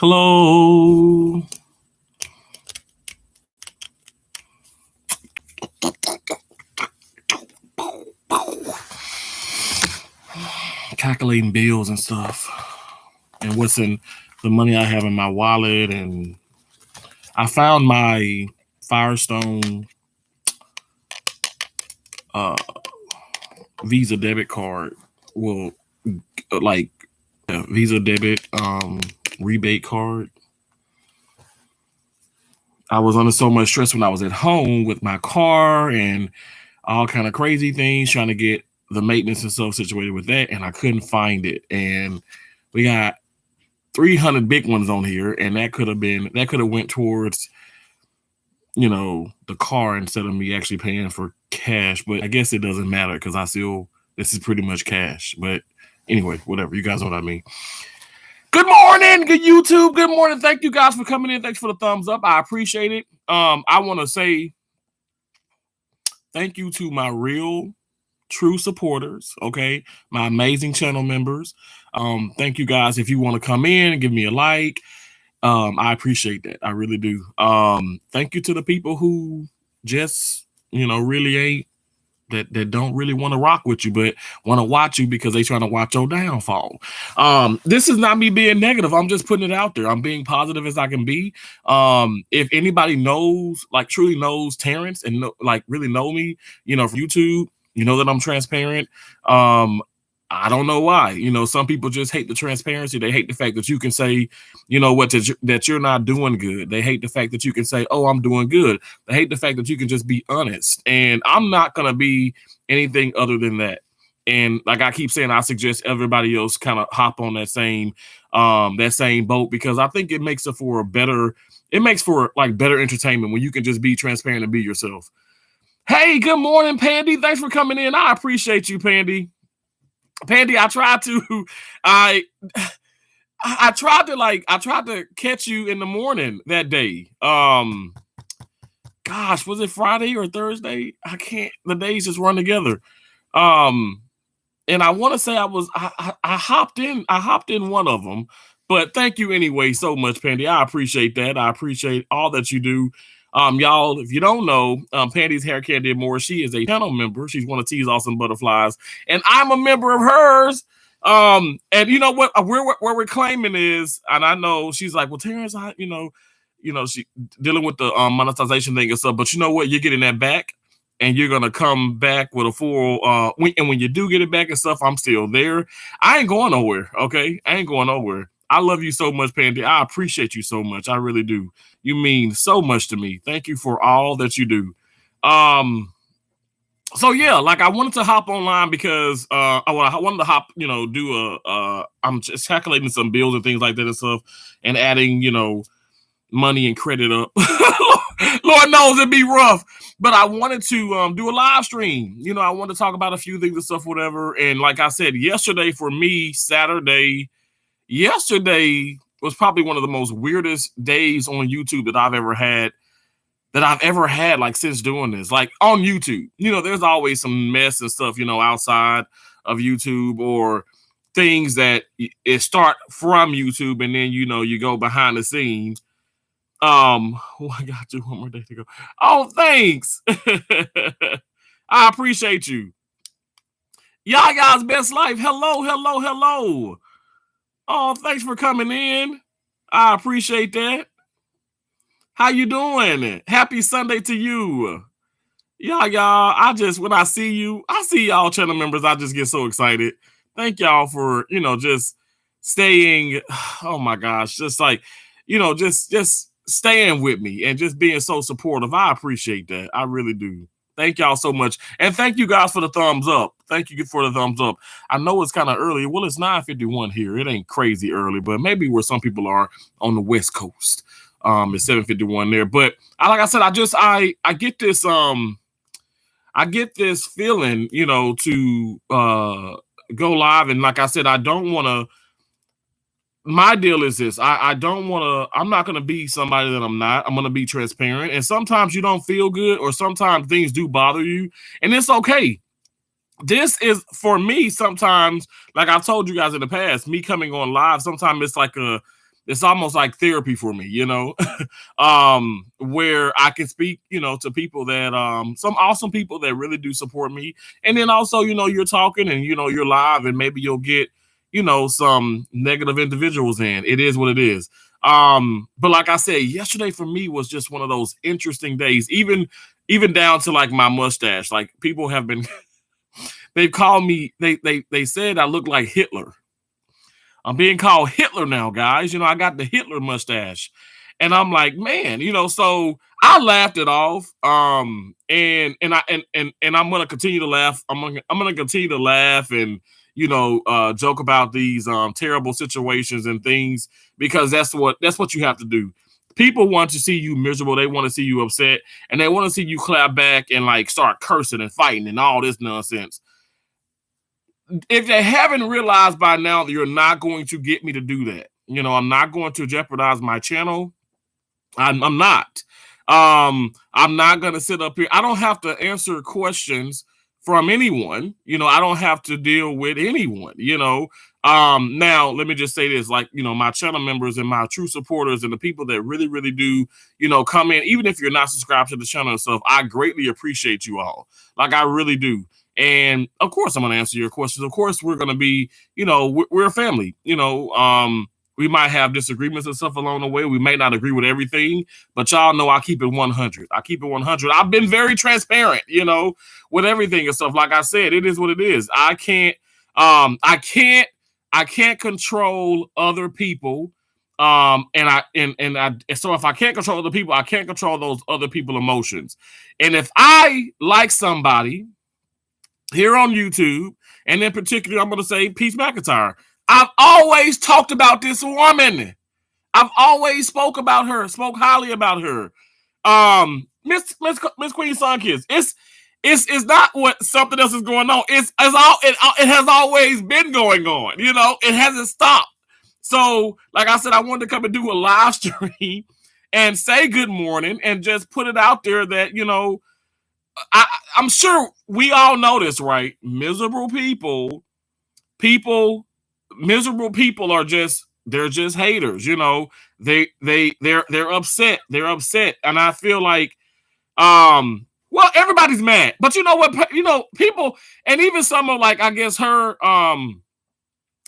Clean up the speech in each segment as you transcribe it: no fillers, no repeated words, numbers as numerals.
Hello. Calculating bills and stuff, and what's in the money I have in my wallet, and I found my Firestone Visa debit card. Well, like Visa debit rebate card. I was under so much stress when I was at home with my car and all kind of crazy things, trying to get the maintenance and stuff situated with that, and I couldn't find it. And we got 300 big ones on here, and that could have went towards the car instead of me actually paying for cash. But I guess it doesn't matter because this is pretty much cash. But anyway, whatever, you guys know what I mean. Good morning, good YouTube. Good morning. Thank you guys for coming in. Thanks for the thumbs up. I appreciate it. I want to say thank you to my real true supporters, okay, my amazing channel members. Thank you guys. If you want to come in and give me a like, I appreciate that. I really do. Thank you to the people who just really ain't that don't really want to rock with you, but want to watch you because they trying to watch your downfall. This is not me being negative. I'm just putting it out there. I'm being positive as I can be. If anybody knows, like truly knows Terrence and really know me, from YouTube, that I'm transparent. I don't know why. Some people just hate the transparency. They hate the fact that you can say, that you're not doing good. They hate the fact that you can say, oh, I'm doing good. They hate the fact that you can just be honest. And I'm not going to be anything other than that. And like I keep saying, I suggest everybody else kind of hop on that same boat, because I think it makes for better entertainment when you can just be transparent and be yourself. Hey, good morning, Pandy. Thanks for coming in. I appreciate you, Pandy. Pandy, I tried to catch you in the morning that day. Gosh, was it Friday or Thursday? The days just run together. And I want to say I hopped in one of them, but thank you anyway so much, Pandy. I appreciate that. I appreciate all that you do. Y'all, if you don't know, Pandy's Hair Candy and More, she is a channel member. She's one of T's Awesome Butterflies, and I'm a member of hers. And you know what? Where we're claiming is, and I know she's like, well, Terrence, she dealing with the monetization thing and stuff. But you know what? You're getting that back, and you're gonna come back with a full. And when you do get it back and stuff, I'm still there. I ain't going nowhere. Okay, I ain't going nowhere. I love you so much, Pandy. I appreciate you so much. I really do. You mean so much to me. Thank you for all that you do. So yeah, like I wanted to hop online because I wanted to hop, I'm just calculating some bills and things like that and stuff, and adding, money and credit up. Lord knows it'd be rough, but I wanted to do a live stream. I wanted to talk about a few things and stuff, whatever. And like I said, yesterday for me, yesterday was probably one of the most weirdest days on YouTube that I've ever had, like since doing this, like on YouTube. There's always some mess and stuff, outside of YouTube, or things that it start from YouTube and then you go behind the scenes. I got you one more day to go. Oh, thanks. I appreciate you. Y'all guys, best life. Hello. Oh, thanks for coming in. I appreciate that. How you doing? Happy Sunday to you. Y'all, when I see y'all channel members, I just get so excited. Thank y'all for, just staying. Oh my gosh. Just like, just staying with me and just being so supportive. I appreciate that. I really do. Thank y'all so much. And thank you guys for the thumbs up. Thank you for the thumbs up. I know it's kind of early. Well, it's 9:51 here. It ain't crazy early, but maybe where some people are on the West Coast. It's 7:51 there. But like I said, I get this feeling, to go live. And like I said, I don't want to. My deal is this. I'm not going to be somebody that I'm not. I'm going to be transparent. And sometimes you don't feel good, or sometimes things do bother you, and it's okay. This is, for me, sometimes, like I told you guys in the past, me coming on live, sometimes it's like it's almost like therapy for me, where I can speak, to people that some awesome people that really do support me. And then also, you're talking and you're live and maybe you'll get, some negative individuals in. It is what it is. But like I said, yesterday for me was just one of those interesting days, even down to like my mustache. Like people have been they've called me, they said I look like Hitler. I'm being called Hitler now, guys. I got the Hitler mustache. And I'm like, man, so I laughed it off. And I'm gonna continue to laugh. I'm gonna continue to laugh and joke about these terrible situations and things, because that's what you have to do. People want to see you miserable, they want to see you upset, and they want to see you clap back and like start cursing and fighting and all this nonsense. If they haven't realized by now that you're not going to get me to do that, I'm not going to jeopardize my channel. I'm not. I'm not going to sit up here. I don't have to answer questions from anyone. I don't have to deal with anyone. Now let me just say this: like, my channel members and my true supporters and the people that really, really do, come in, even if you're not subscribed to the channel and stuff, I greatly appreciate you all. Like, I really do. And of course, I'm going to answer your questions. Of course, we're going to be, we're a family. We might have disagreements and stuff along the way. We may not agree with everything, but y'all know I keep it 100. I keep it 100. I've been very transparent, with everything and stuff. Like I said, it is what it is. I can't control other people. So if I can't control other people, I can't control those other people's emotions. And if I like somebody here on YouTube, and in particular, I'm going to say Peach McIntyre, I've always talked about this woman. I've always spoke highly about her. Miss Queen Sunkiss. It's not what something else is going on. It has always been going on. It hasn't stopped. So, like I said, I wanted to come and do a live stream and say good morning and just put it out there that, I'm sure we all know this, right? Miserable people are just, they're just haters, they're upset. They're upset. And I feel like, well, everybody's mad, but you know what, people, and even some of, like, I guess her,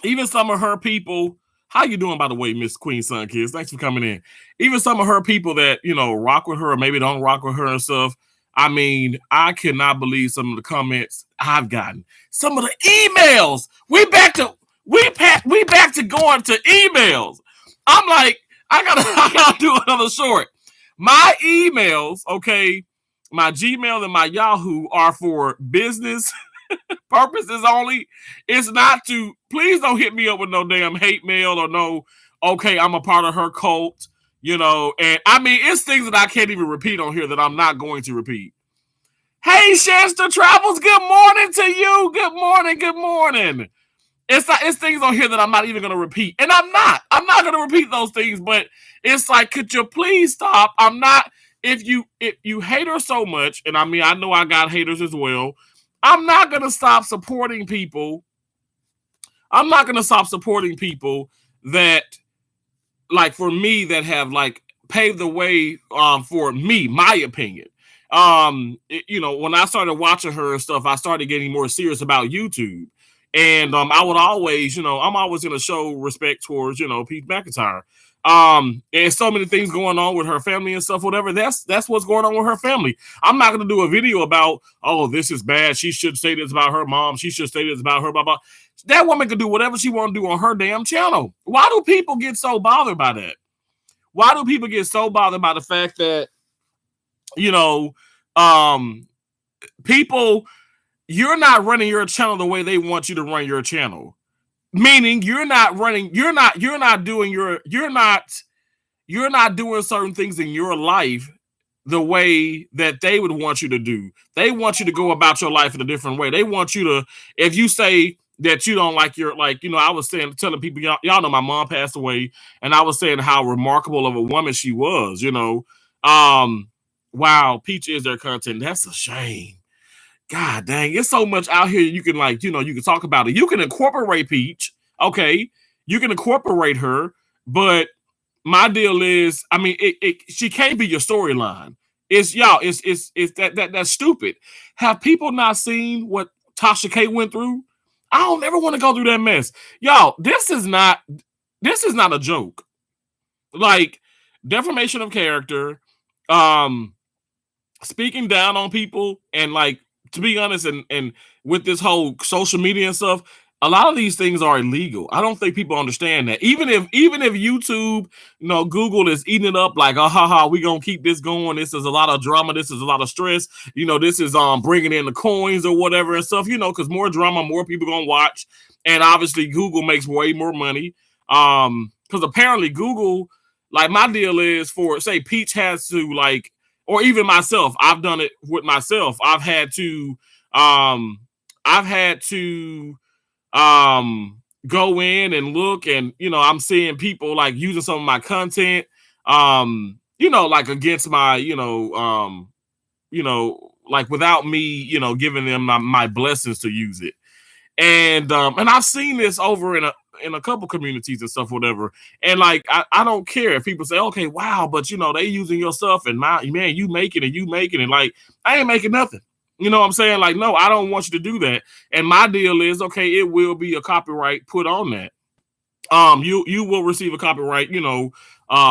even some of her people, how you doing, by the way, Miss Queen Sun Kids? Thanks for coming in. Even some of her people that, rock with her or maybe don't rock with her and stuff. I mean, I cannot believe some of the comments I've gotten. Some of the emails. We back to going to emails. I'm like, I gotta do another short. My emails, okay, my Gmail and my Yahoo are for business purposes only. It's not to, please don't hit me up with no damn hate mail or no, okay, I'm a part of her cult. And I mean, it's things that I can't even repeat on here that I'm not going to repeat. Hey, Shasta Travels, good morning to you. Good morning. Good morning. It's things on here that I'm not even going to repeat. And I'm not going to repeat those things, but it's like, could you please stop? I'm not, if you hate her so much, and I mean, I know I got haters as well, I'm not going to stop supporting people. I'm not going to stop supporting people that, like, for me, that have like paved the way for me, my opinion. When I started watching her and stuff, I started getting more serious about YouTube. And I would always, I'm always going to show respect towards, Pete McIntyre. And so many things going on with her family and stuff, whatever. That's what's going on with her family. I'm not going to do a video about, oh, this is bad. She should say this about her mom. She should say this about her, blah, blah. That woman can do whatever she want to do on her damn channel. Why do people get so bothered by that? Why do people get so bothered by the fact that, people, you're not running your channel the way they want you to run your channel. Meaning you're not doing certain things in your life the way that they would want you to do. They want you to go about your life in a different way. They want you to, if you say that you don't like your, like, I was telling people, y'all know my mom passed away, and I was saying how remarkable of a woman she was, wow, Peach is their content. That's a shame. God dang, it's so much out here you can, like, you can talk about it. You can incorporate Peach, okay? You can incorporate her, but my deal is, I mean, she can't be your storyline. It's y'all. It's that's stupid. Have people not seen what Tasha K went through? I don't ever want to go through that mess, y'all. This is not a joke. Like defamation of character, um, speaking down on people, and like, to be honest, and with this whole social media and stuff, a lot of these things are illegal. I don't think people understand that. Even if YouTube, Google is eating it up, like, oh, ha, we gonna keep this going. This is a lot of drama. This is a lot of stress. This is bringing in the coins or whatever and stuff. Because more drama, more people gonna watch, and obviously Google makes way more money. Because apparently Google, like, my deal is, for say Peach has to, like, or even myself, I've done it with myself. I've had to go in and look, and I'm seeing people like using some of my content, like against my, like without me, giving them my blessings to use it. And I've seen this over in a couple communities and stuff, whatever. And like, I don't care if people say, okay, wow, but they using your stuff, and you making it. Like, I ain't making nothing. You know what I'm saying? Like, no, I don't want you to do that. And my deal is, okay, it will be a copyright put on that. You will receive a copyright,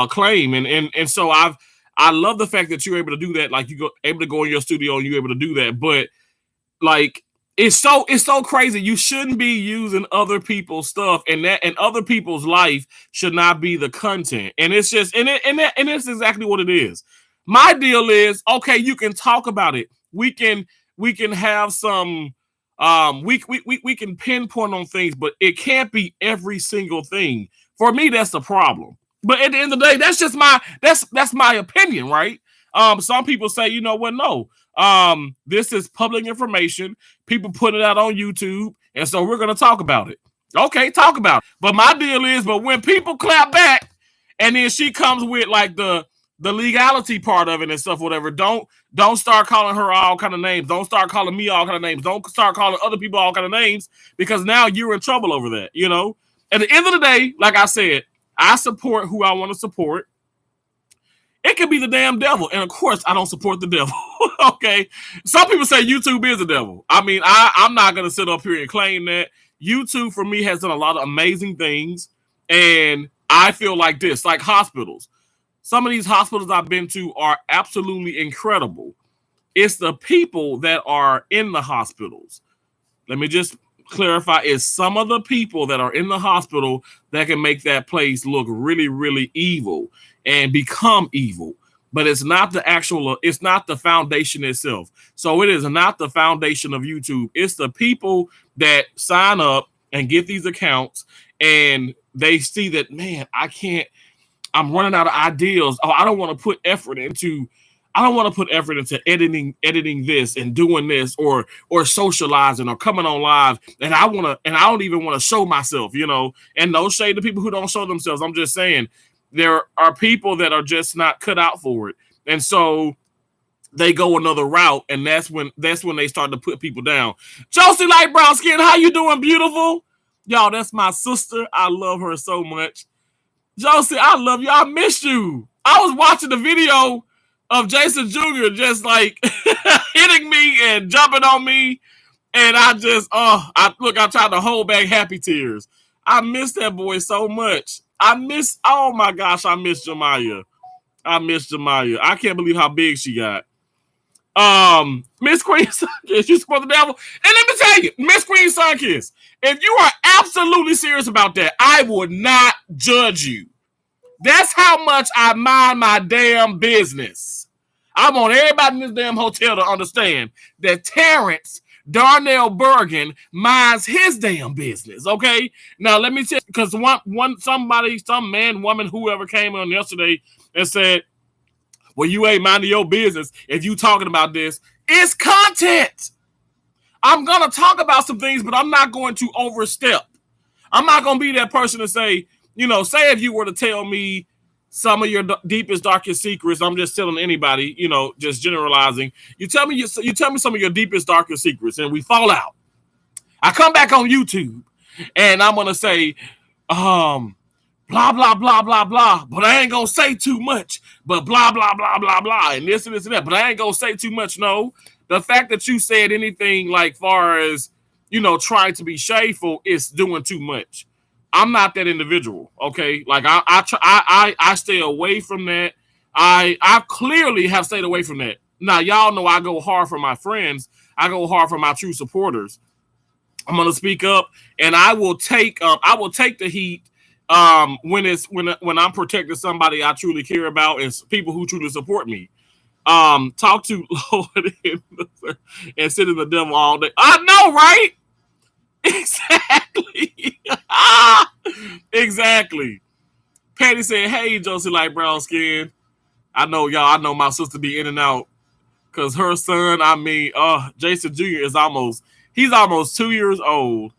claim. And so I love the fact that you're able to do that. Like, able to go in your studio and you're able to do that. But like, it's so crazy. You shouldn't be using other people's stuff, and other people's life should not be the content. And it's just, and it's exactly what it is. My deal is, okay, you can talk about it. We can have some, we can pinpoint on things, but it can't be every single thing. For me, that's the problem. But at the end of the day, that's my opinion, right? Some people say, you know what? No, this is public information. People put it out on YouTube, and so we're gonna talk about it. Okay, talk about it. But my deal is, but when people clap back, and then she comes with like the legality part of it and stuff, whatever. Don't start calling her all kind of names. Don't start calling me all kind of names. Don't start calling other people all kind of names, because now you're in trouble over that. At the end of the day, like I said, I support who I want to support. It could be the damn devil. And of course, I don't support the devil. Okay. Some people say YouTube is the devil. I mean, I'm not going to sit up here and claim that. YouTube, for me, has done a lot of amazing things. And I feel like this, like hospitals. Some of these hospitals I've been to are absolutely incredible. It's the people that are in the hospitals. Let me just clarify, it's some of the people that are in the hospital that can make that place look really, really evil and become evil. But it's not the foundation itself. So it is not the foundation of YouTube. It's the people that sign up and get these accounts, and they see that, man, I'm running out of ideas. Oh, I don't want to put effort into editing this and doing this, or socializing or coming on live. And I don't even want to show myself, and no shade to people who don't show themselves. I'm just saying there are people that are just not cut out for it. And so they go another route, and that's when they start to put people down. Josie Light Brown Skin, how you doing, beautiful? Y'all, that's my sister. I love her so much. Josie, I love you. I miss you. I was watching the video of Jason Jr. just like hitting me and jumping on me. And I tried to hold back happy tears. I miss that boy so much. Oh my gosh, I miss Jemiah. I can't believe how big she got. Miss Queen Sunkiss, you support the devil? And let me tell you, Miss Queen Sunkiss, if you are absolutely serious about that, I would not judge you. That's how much I mind my damn business. I want everybody in this damn hotel to understand that Terrence Darnell Bergen minds his damn business. Okay. Now let me tell you, because some man, woman, whoever came on yesterday and said, well, you ain't minding your business if you talking about this. It's content. I'm gonna talk about some things, but I'm not going to overstep. I'm not gonna be that person to say, say if you were to tell me some of your deepest, darkest secrets, I'm just telling anybody, just generalizing. You tell me some of your deepest, darkest secrets, and we fall out. I come back on YouTube, and I'm gonna say, blah, blah, blah, blah, blah, but I ain't gonna say too much, but blah, blah, blah, blah, blah, and this and that, but I ain't gonna say too much. No, the fact that you said anything like far as, trying to be shameful is doing too much. I'm not that individual, okay? Like I stay away from that. I clearly have stayed away from that. Now y'all know I go hard for my friends. I go hard for my true supporters. I'm gonna speak up, and I will take the heat when I'm protecting somebody I truly care about and people who truly support me. Talk to Lord and sit in the devil all day. I know, right? Exactly. Exactly. Patty said, "Hey, Josie, like brown skin. I know y'all. I know my sister be in and out because her son. I mean, Jason Jr. He's almost 2 years old,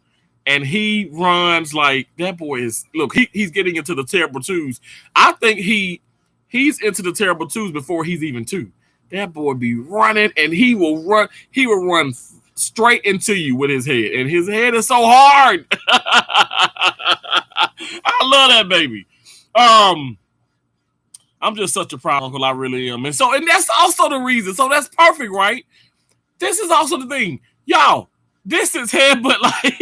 and he runs like that boy is. Look, he's getting into the terrible twos. I think he's into the terrible twos before he's even two. That boy be running, and he will run. He will run straight into you with his head, and his head is so hard. I love that baby. Um, I'm just such a proud uncle. I really am, and that's also the reason. So that's perfect, right? This is also the thing, y'all. This is head, but like,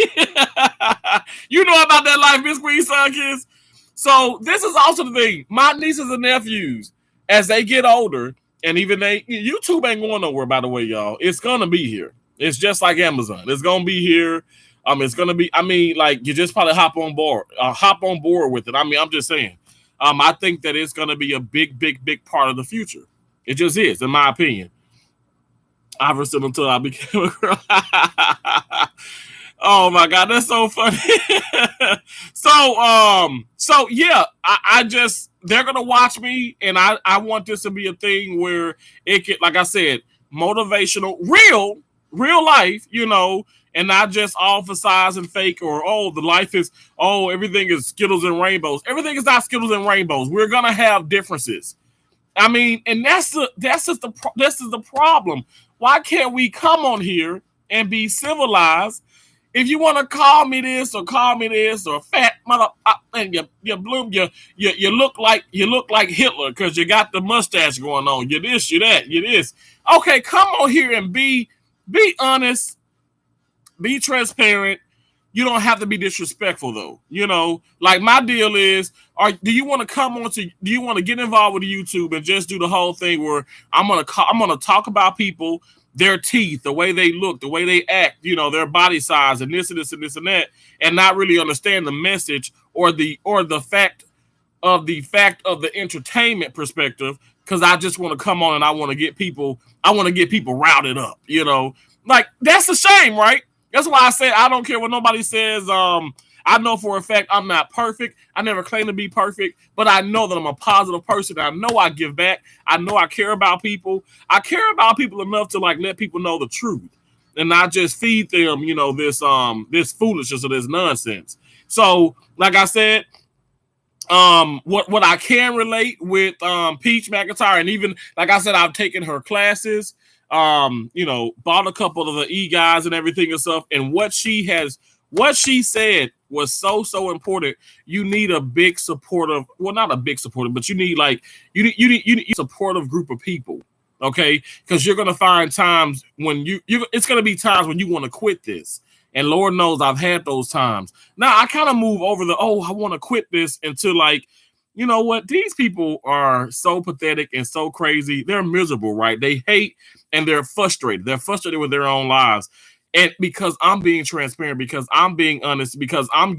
you know about that life, Miss Queen Son kids. So this is also the thing. My nieces and nephews, as they get older, and even YouTube ain't going nowhere. By the way, y'all, it's gonna be here. It's just like Amazon. It's gonna be here. It's gonna be. I mean, like you just probably hop on board with it. I mean, I'm just saying. I think that it's gonna be a big, big, big part of the future. It just is, in my opinion. Iverson until I became a girl. Oh my god, that's so funny. So yeah, I just they're gonna watch me, and I want this to be a thing where it can, like I said, motivational, real life, and not just all facades and fake, or the life is everything is Skittles and rainbows. Everything is not Skittles and rainbows. We're gonna have differences. I mean, and this is the problem. Why can't we come on here and be civilized? If you want to call me this or fat mother, and you bloom, you look like Hitler because you got the mustache going on. You this, you that, you this. Okay, come on here and be honest, be transparent. You don't have to be disrespectful though. Like my deal is, do you want to do you want to get involved with YouTube and just do the whole thing where I'm gonna talk about people, their teeth, the way they look, the way they act, their body size, and this and this and this and that, and not really understand the message or the fact of the entertainment perspective, because I just want to come on and I want to get people routed up, like that's a shame, right? That's why I say I don't care what nobody says. I know for a fact I'm not perfect. I never claim to be perfect, but I know that I'm a positive person. I know I give back. I know I care about people. I care about people enough to like let people know the truth and not just feed them, this foolishness or this nonsense. So, like I said, what I can relate with Peach McIntyre, and even like I said, I've taken her classes, bought a couple of the e-guys and everything and stuff, and what she said was so important. You need a big supportive, well, not a big supportive, but you need you need a supportive group of people, okay? Because you're gonna find times when it's gonna be times when you want to quit this. And Lord knows I've had those times. Now I kind of move over I want to quit this until like, you know what? These people are so pathetic and so crazy. They're miserable, right? They hate and they're frustrated. They're frustrated with their own lives. And because I'm being transparent, because I'm being honest, because I'm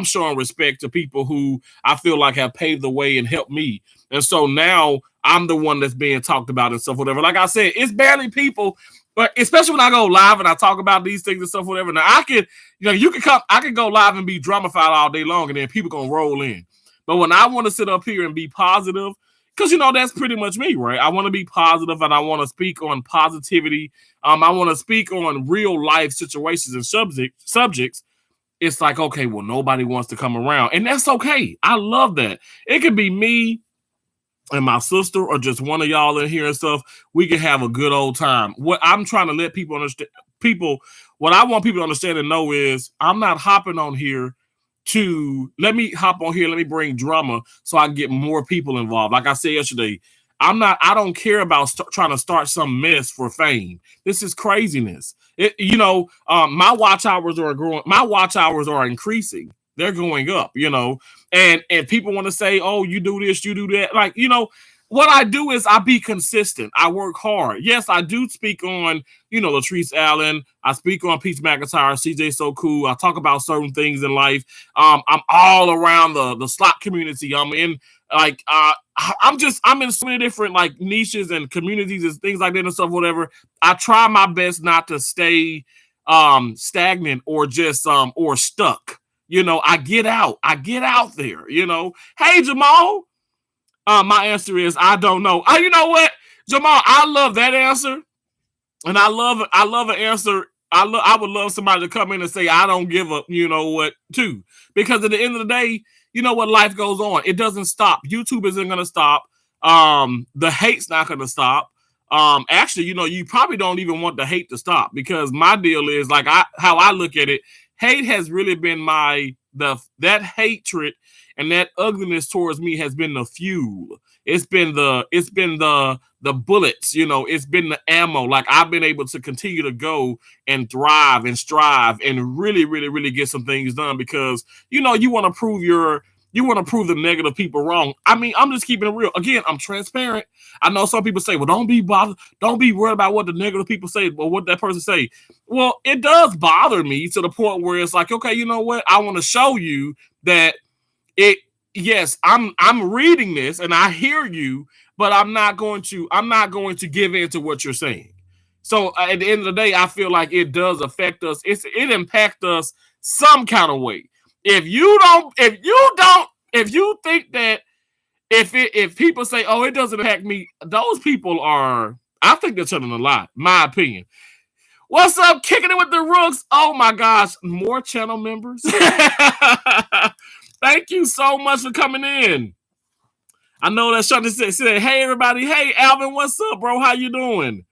showing respect to people who I feel like have paved the way and helped me. And so now I'm the one that's being talked about and stuff, whatever. Like I said, it's barely people. But especially when I go live and I talk about these things and stuff, whatever. Now I could, I could go live and be dramatified all day long, and then people gonna roll in. But when I want to sit up here and be positive, because that's pretty much me, right? I want to be positive and I want to speak on positivity. I want to speak on real life situations and subjects. It's like, okay, well, nobody wants to come around, and that's okay. I love that. It could be me and my sister or just one of y'all in here and stuff. We can have a good old time. What I'm trying to let people understand, what I want people to understand and know is I'm not hopping on here to let me hop on here, let me bring drama so I can get more people involved. Like I said yesterday, I don't care about trying to start some mess for fame. This is craziness. My watch hours are growing. My watch hours are increasing. They're going up, and people want to say, oh, you do this, you do that. Like, what I do is I be consistent. I work hard. Yes, I do speak on, Latrice Allen. I speak on Peach McIntyre, CJ So Cool. I talk about certain things in life. I'm all around the slot community. I'm in I'm in so many different like niches and communities and things like that and stuff, whatever. I try my best not to stay stagnant or just or stuck. I get out there, Hey Jamal. My answer is I don't know. You know what, Jamal? I love that answer, and I love an answer. I would love somebody to come in and say I don't give a too, because at the end of the day, life goes on. It doesn't stop. YouTube isn't going to stop. The hate's not going to stop. Actually, you probably don't even want the hate to stop, because my deal is like how I look at it. Hate has really been that hatred and that ugliness towards me has been the fuel. It's been the bullets, it's been the ammo. Like, I've been able to continue to go and thrive and strive and really, really, really get some things done, because you want to prove the negative people wrong. I mean, I'm just keeping it real. Again, I'm transparent. I know some people say, well, don't be bothered. Don't be worried about what the negative people say or what that person say. Well, it does bother me to the point where it's like, okay, you know what? I want to show you that yes, I'm reading this and I hear you, but I'm not going to give in to what you're saying. So at the end of the day, I feel like it does affect us. It impacts us some kind of way. If you think that if people say, oh, it doesn't impact me, those people I think they're telling a lie, my opinion. What's up, kicking it with the Rooks? Oh my gosh, more channel members. Thank you so much for coming in. I know that Shante said, hey everybody, hey Alvin, what's up, bro? How you doing?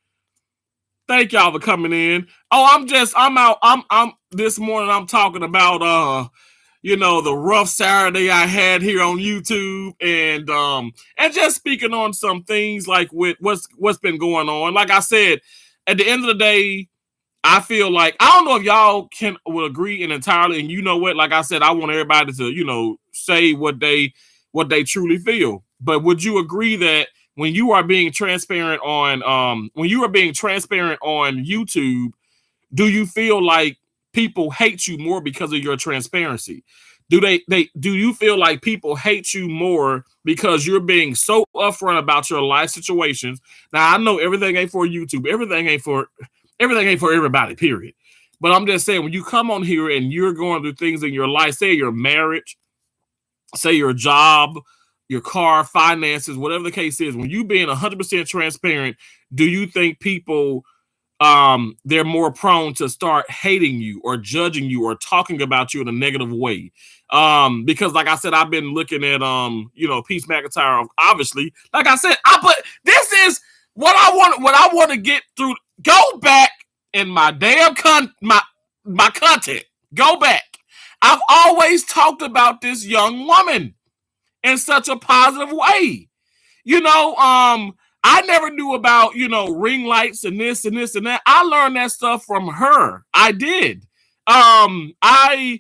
Thank y'all for coming in. Oh, I'm this morning I'm talking about the rough Saturday I had here on YouTube, and just speaking on some things like with what's been going on. Like I said, at the end of the day, I feel like, I don't know if y'all will agree entirely, and you know what, like I said, I want everybody to, say what they truly feel. But would you agree that when you are being transparent on YouTube, do you feel like people hate you more because of your transparency? Do you feel like people hate you more because you're being so upfront about your life situations? Now, I know everything ain't for YouTube. Everything ain't for everybody, period. But I'm just saying, when you come on here and you're going through things in your life, say your marriage, say your job, your car, finances, whatever the case is, when you being 100% transparent, do you think people they're more prone to start hating you or judging you or talking about you in a negative way? Because like I said, I've been looking at Peach McIntyre, obviously. Like I said, but this is what I want to get through. Go back in my damn my content. Go back. I've always talked about this young woman in such a positive way. I never knew about, ring lights and this and this and that. I learned that stuff from her. I did. I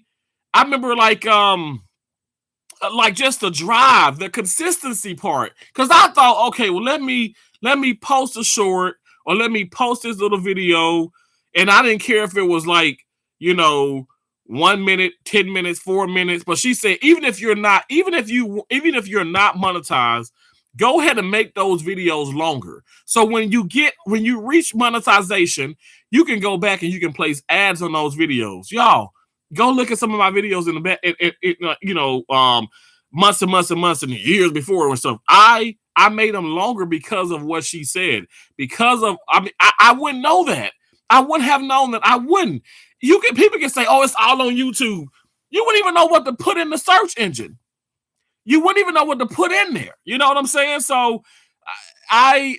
remember like just the drive, the consistency part. Cause I thought, okay, well, let me post a short or let me post this little video. And I didn't care if it was like, 1 minute, 10 minutes, 4 minutes. But she said, even if you're not monetized, go ahead and make those videos longer. So when you reach monetization, you can go back and you can place ads on those videos. Y'all, go look at some of my videos in the back, months and months and months and years before and stuff. I made them longer because of what she said. Because of, I wouldn't know that. I wouldn't have known that. I wouldn't. People can say, oh, it's all on YouTube. You wouldn't even know what to put in the search engine. You wouldn't even know what to put in there. You know what I'm saying? So I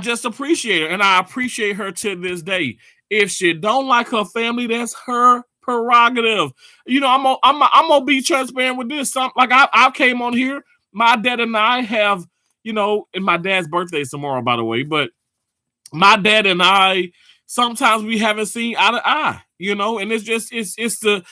just appreciate her, and I appreciate her to this day. If she don't like her family, that's her prerogative. I'm gonna be transparent with this. I came on here. My dad and I have, and my dad's birthday is tomorrow, by the way. But my dad and I sometimes we haven't seen eye to eye, and it's the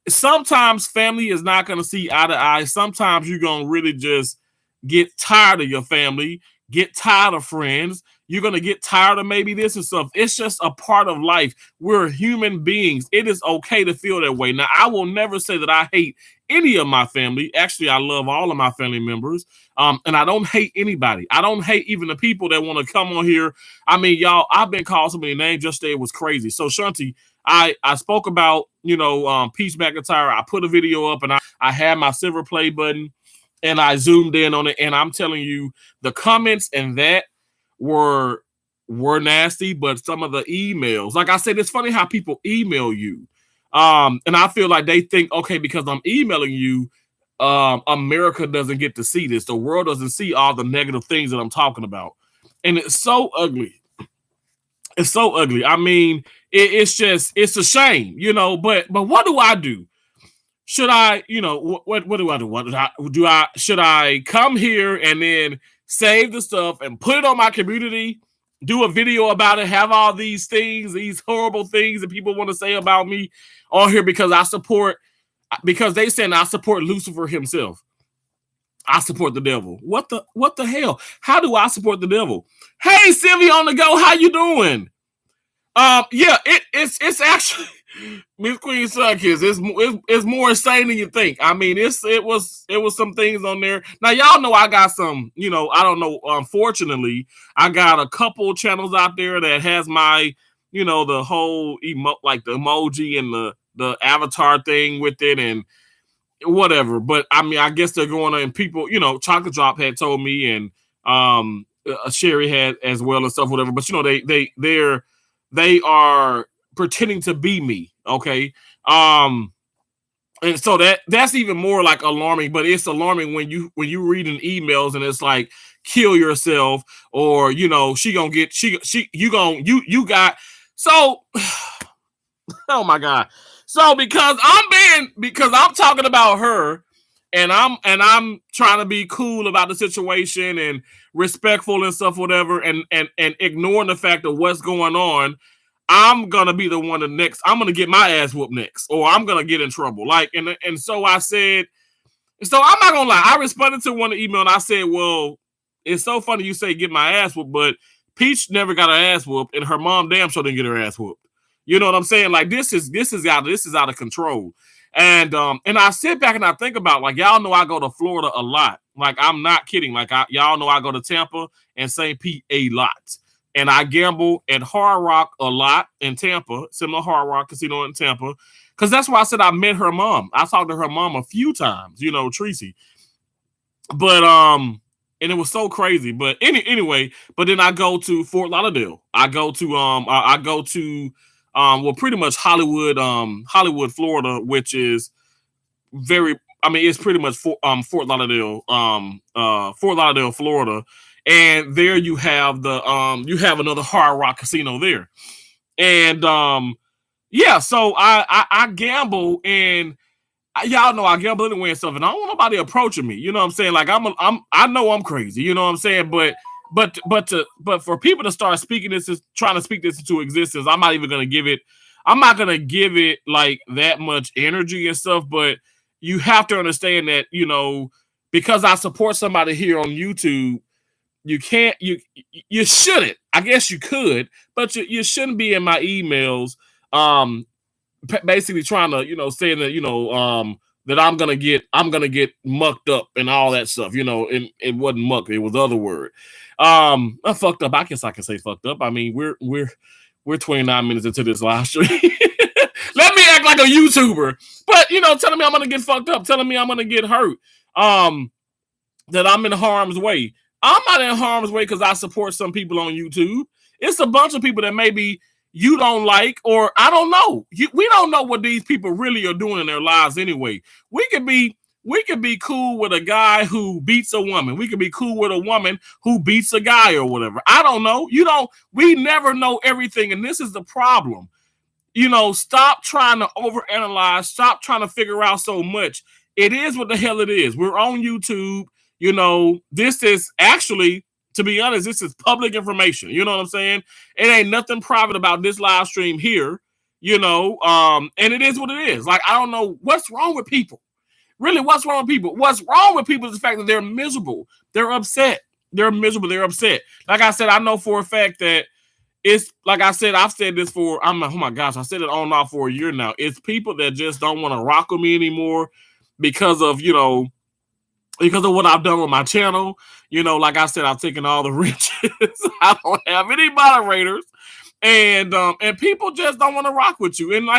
sometimes family is not gonna see eye to eye. Sometimes you're gonna really just get tired of your family, get tired of friends. You're going to get tired of maybe this and stuff. It's just a part of life. We're human beings. It is okay to feel that way. Now, I will never say that I hate any of my family. Actually, I love all of my family members. And I don't hate anybody. I don't hate even the people that want to come on here. I mean, y'all, I've been called so many names just today. It was crazy. So, Shanti, I spoke about, Peach McIntyre. I put a video up and I had my silver play button and I zoomed in on it. And I'm telling you, the comments and that were nasty, but some of the emails, like I said, it's funny how people email you. And I feel like they think, okay, because I'm emailing you, America doesn't get to see this. The world doesn't see all the negative things that I'm talking about. And it's so ugly. It's so ugly. I mean, it's a shame, but what do I do? Should I, what do I do? Should I come here and then save the stuff and put it on my community, do a video about it, have all these things, these horrible things that people want to say about me on here because they saying I support Lucifer himself. I support the devil. What the hell? How do I support the devil? Hey, Sylvia on the go. How you doing? Yeah, it's actually Miss Queen Sunkiss. It's more insane than you think. I mean, it was some things on there. Now y'all know I got some. I don't know. Unfortunately, I got a couple channels out there that has my, the whole like the emoji and the avatar thing with it and whatever. But I mean, I guess they're going on. And people, Chocolate Drop had told me, and Sherry had as well and stuff, whatever. But they are pretending to be me, okay? And so that's even more like alarming, but it's alarming when you reading emails and it's like kill yourself or she gonna get you got so oh my god. So because I'm talking about her and I'm trying to be cool about the situation and respectful and stuff, whatever, and ignoring the fact of what's going on, I'm gonna be the one next. I'm gonna get my ass whooped next, or I'm gonna get in trouble. Like, and so I said, so I'm not gonna lie. I responded to one email and I said, well, it's so funny you say get my ass whooped, but Peach never got her ass whooped, and her mom damn sure didn't get her ass whooped. You know what I'm saying? Like this is out of control. And I sit back and I think about, like, y'all know I go to Florida a lot. Like, I'm not kidding. Like, y'all know I go to Tampa and St. Pete a lot. And I gamble at Hard Rock a lot in Tampa, similar Hard Rock Casino in Tampa. Because that's why I said I met her mom. I talked to her mom a few times, Tracy. But, and it was so crazy. But anyway, but then I go to Fort Lauderdale. I go to pretty much Hollywood, Florida, which is it's pretty much Fort Lauderdale, Florida. And there you have another Hard Rock Casino there. And so I gamble, and y'all know I gamble anyway and stuff, and I don't want nobody approaching me. You know what I'm saying? Like I know I'm crazy, you know what I'm saying? But for people to start trying to speak this into existence, I'm not gonna give it like that much energy and stuff. But you have to understand that, because I support somebody here on YouTube, you shouldn't. I guess you could, but you shouldn't be in my emails, basically trying to, saying that, that I'm gonna get mucked up and all that stuff. And it wasn't mucked; it was the other word. I fucked up. I guess I can say fucked up. I mean, we're 29 minutes into this live stream. Let me act like a YouTuber, but telling me I'm gonna get fucked up, telling me I'm gonna get hurt, that I'm in harm's way. I'm not in harm's way because I support some people on YouTube. It's a bunch of people that maybe you don't like, or I don't know. We don't know what these people really are doing in their lives anyway. We could be cool with a guy who beats a woman. We could be cool with a woman who beats a guy or whatever. I don't know. We never know everything, and this is the problem. Stop trying to overanalyze. Stop trying to figure out so much. It is what the hell it is. We're on YouTube. This is actually, to be honest, this is public information. You know what I'm saying? It ain't nothing private about this live stream here. And it is what it is. Like, I don't know what's wrong with people. Really, what's wrong with people? What's wrong with people is the fact that they're miserable. They're upset. They're miserable. They're upset. Like I said, I know for a fact that it's, like I said, I've said this for, oh my gosh, I said it on and off for a year now. It's people that just don't want to rock with me anymore because of what I've done with my channel. Like I said, I've taken all the riches. I don't have any moderators. And people just don't want to rock with you. And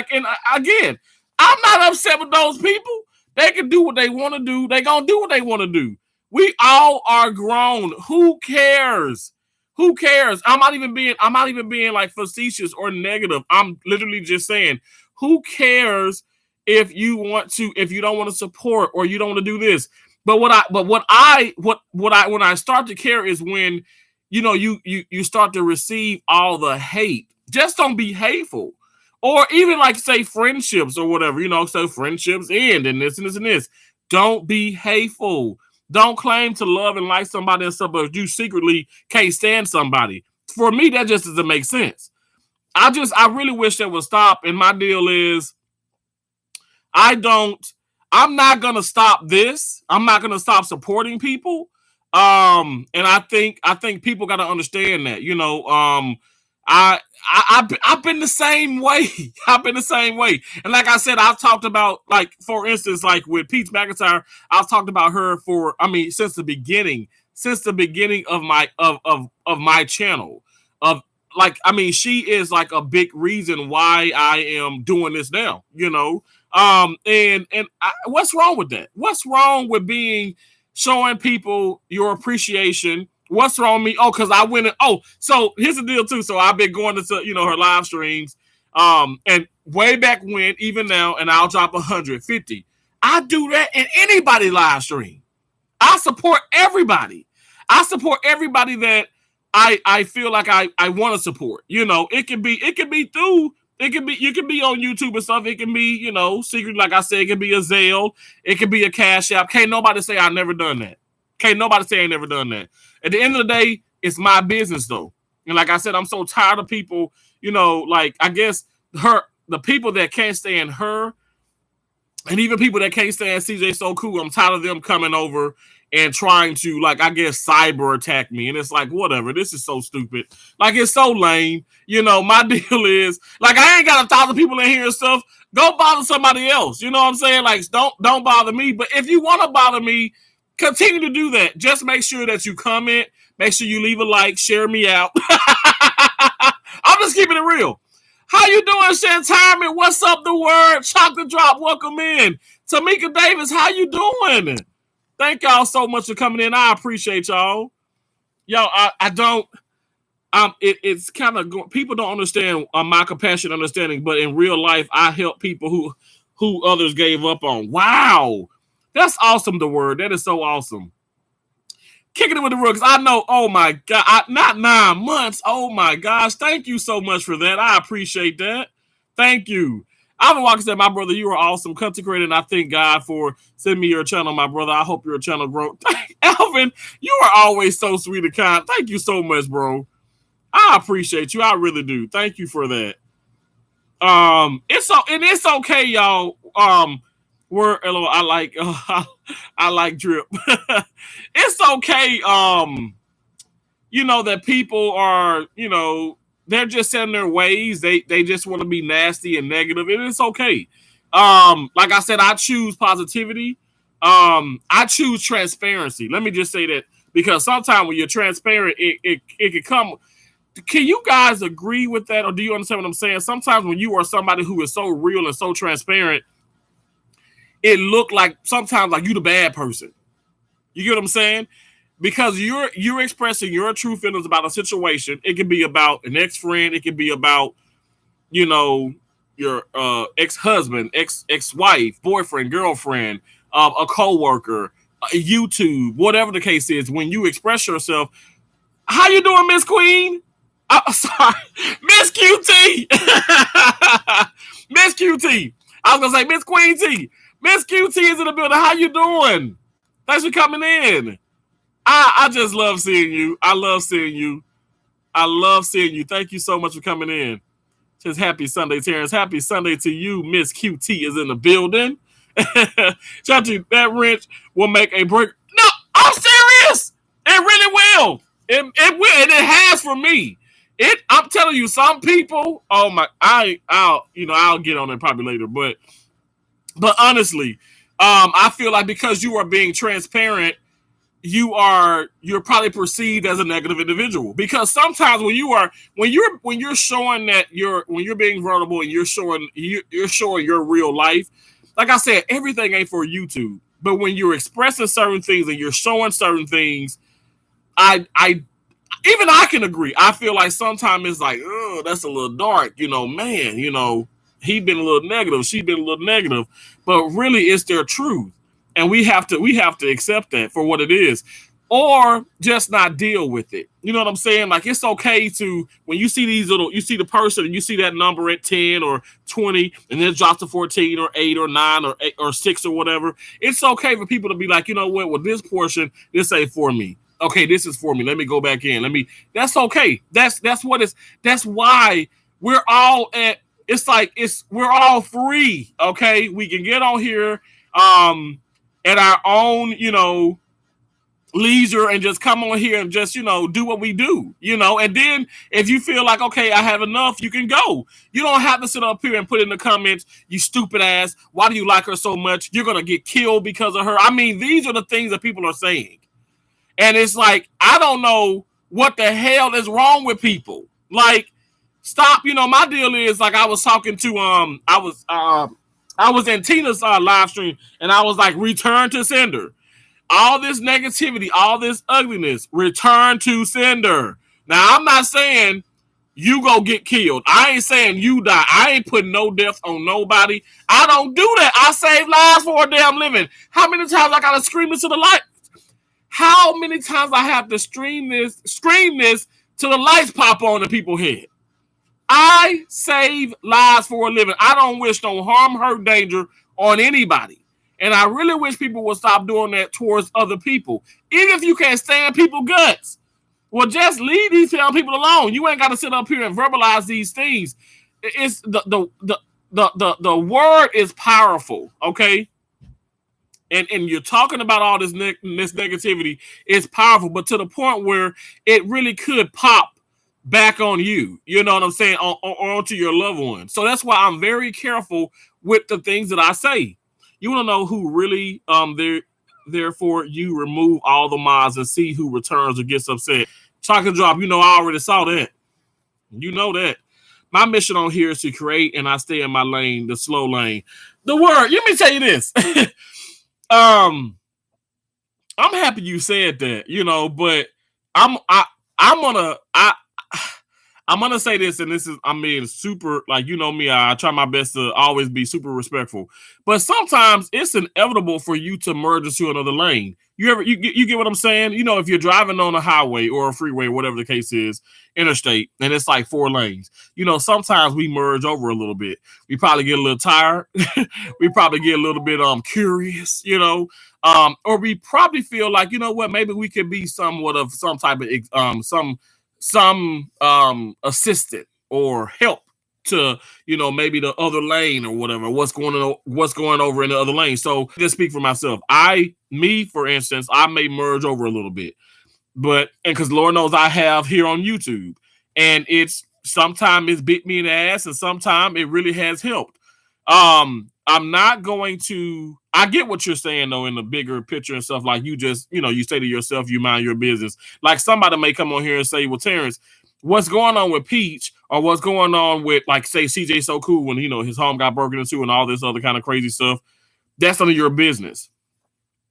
again, I'm not upset with those people. They can do what they want to do. They gonna do what they want to do. We all are grown. Who cares? Who cares? I'm not even being like facetious or negative. I'm literally just saying, who cares if you don't want to support or you don't want to do this? But when I start to care is when you start to receive all the hate. Just don't be hateful. Or even like say friendships or whatever, so friendships end and this and this and this. Don't be hateful. Don't claim to love and like somebody and stuff, but you secretly can't stand somebody. For me, that just doesn't make sense. I really wish that would stop. And my deal is, I'm not gonna stop this. I'm not gonna stop supporting people. And I think people got to understand that. I've been the same way. I've been the same way. And like I said, I've talked about, like, for instance, like with Peach McIntyre, I've talked about her since the beginning of my channel. She is like a big reason why I am doing this now, what's wrong with that? What's wrong with showing people your appreciation? What's wrong with me? Oh, because I went so here's the deal too. So I've been going to her live streams, and way back when, even now, and I'll drop 150. I do that in anybody live stream. I support everybody. I support everybody that I feel like I want to support. It can be through. You can be on YouTube and stuff. It can be, secret. Like I said, it can be a Zelle. It can be a Cash App. Can't nobody say I never done that. Can't nobody say I never done that. At the end of the day, it's my business though. And like I said, I'm so tired of people, like, I guess the people that can't stand her, and even people that can't stand CJ So Cool, I'm tired of them coming over and trying to, like, I guess, cyber attack me. And it's like, whatever, this is so stupid. Like, it's so lame. My deal is, like, I ain't got 1,000 people in here and stuff. Go bother somebody else. You know what I'm saying? Like, don't bother me. But if you want to bother me, continue to do that. Just make sure that you comment. Make sure you leave a like. Share me out. I'm just keeping it real. How you doing, Shantirement? What's up, the word? Chocolate Drop, welcome in. Tamika Davis, how you doing? Thank y'all so much for coming in. I appreciate y'all. Yo, I don't. It's kind of people don't understand my compassion, understanding, but in real life, I help people who others gave up on. Wow, that's awesome. The word, that is so awesome. Kicking it with the rooks. I know. Oh my God, not 9 months. Oh my gosh, thank you so much for that. I appreciate that. Thank you. Alvin Walker said, my brother, you are awesome. Country creator, and I thank God for sending me your channel, my brother. I hope your channel grows. Alvin, you are always so sweet and kind. Thank you so much, bro. I appreciate you. I really do. Thank you for that. It's okay, y'all. I like drip. It's okay. That people are, they're just set in their ways. They just want to be nasty and negative, and it's okay. Like I said, I choose positivity. I choose transparency. Let me just say that, because sometimes when you're transparent, it can come. Can you guys agree with that, or do you understand what I'm saying? Sometimes when you are somebody who is so real and so transparent, it look like sometimes like you the bad person. You get what I'm saying? Because you're expressing your true feelings about a situation. It can be about an ex-friend. It can be about, your ex-husband, ex-wife, boyfriend, girlfriend, a coworker, YouTube, whatever the case is. When you express yourself, how you doing, Miss Queen? Sorry, Miss QT. QT. I was gonna say Miss Queen T. Miss QT is in the building. How you doing? Thanks for coming in. I just love seeing you. I love seeing you. I love seeing you. Thank you so much for coming in. Just happy Sunday, Terrence. Happy Sunday to you. Miss QT is in the building. Shout to that wrench will make a break. No, I'm serious. It really will. It will, and it has for me. I'm telling you, some people. Oh my, I'll get on it probably later, but honestly, I feel like because you are being transparent, you're probably perceived as a negative individual, because sometimes when you're showing that when you're being vulnerable and you're showing your real life, like I said, everything ain't for YouTube, but when you're expressing certain things and you're showing certain things, I even I can agree. I feel like sometimes it's like, oh, that's a little dark, man, he been a little negative, she been a little negative, but really it's their truth. And we have to accept that for what it is, or just not deal with it. You know what I'm saying? Like, it's okay to, when you see you see the person and you see that number at 10 or 20 and then it drops to 14 or 8 or 9 or 8 or 6 or whatever. It's okay for people to be like, you know what, with this portion, this ain't for me. Okay, this is for me. Let me go back in. That's okay. That's why we're all we're all free. Okay. We can get on here, at our own, leisure, and just come on here and just, do what we do, and then if you feel like, okay, I have enough, you can go. You don't have to sit up here and put in the comments, you stupid ass, why do you like her so much? You're going to get killed because of her. I mean, these are the things that people are saying. And it's like, I don't know what the hell is wrong with people. Like, stop. My deal is, like, I was talking to, I was in Tina's live stream, and I was like, return to sender. All this negativity, all this ugliness, return to sender. Now, I'm not saying you go get killed. I ain't saying you die. I ain't putting no death on nobody. I don't do that. I save lives for a damn living. How many times I got to scream this to the light? How many times I have to scream this till the lights pop on in people's head? I save lives for a living. I don't wish no harm, hurt, danger on anybody. And I really wish people would stop doing that towards other people. Even if you can't stand people's guts, well, just leave these damn people alone. You ain't got to sit up here and verbalize these things. It's the word is powerful, okay? And you're talking about all this negativity. It's powerful, but to the point where it really could pop back on you, you know what I'm saying, or onto your loved one. So that's why I'm very careful with the things that I say. You want to know who really therefore you remove all the mods and see who returns or gets upset. Chocolate drop, I already saw that. You know that. My mission on here is to create, and I stay in my lane, the slow lane. The word, let me tell you this. I'm happy you said that, but I'm gonna say this, and this is, I mean, super, like, me, I try my best to always be super respectful, but sometimes it's inevitable for you to merge into another lane. You get what I'm saying? If you're driving on a highway or a freeway, whatever the case is, interstate, and it's like 4 lanes, sometimes we merge over a little bit. We probably get a little tired. We probably get a little bit curious, or we probably feel like, what, maybe we could be somewhat of some type of some assistant or help to, maybe the other lane or whatever, what's going over in the other lane. So just speak for myself. For instance, I may merge over a little bit, and because Lord knows I have here on YouTube, and sometimes it's bit me in the ass, and sometimes it really has helped. I'm not going to, I get what you're saying though, in the bigger picture and stuff, like you just, you say to yourself, you mind your business. Like somebody may come on here and say, well, Terrence, what's going on with Peach, or what's going on with, like, say, CJ So Cool, when, his home got broken into and all this other kind of crazy stuff. That's none of your business.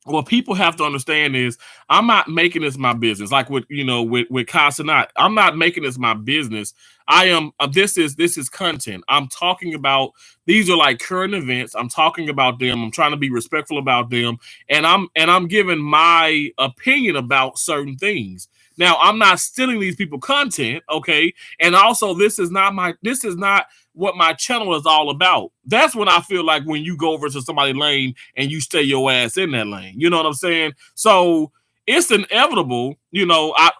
What people have to understand is, I'm not making this my business. Like with Casanat, I'm not making this my business. I am. This is content. I'm talking about. These are like current events. I'm talking about them. I'm trying to be respectful about them, and I'm giving my opinion about certain things. Now, I'm not stealing these people content, okay? And also, this is not what my channel is all about. That's when I feel like when you go over to somebody's lane and you stay your ass in that lane. You know what I'm saying? So it's inevitable,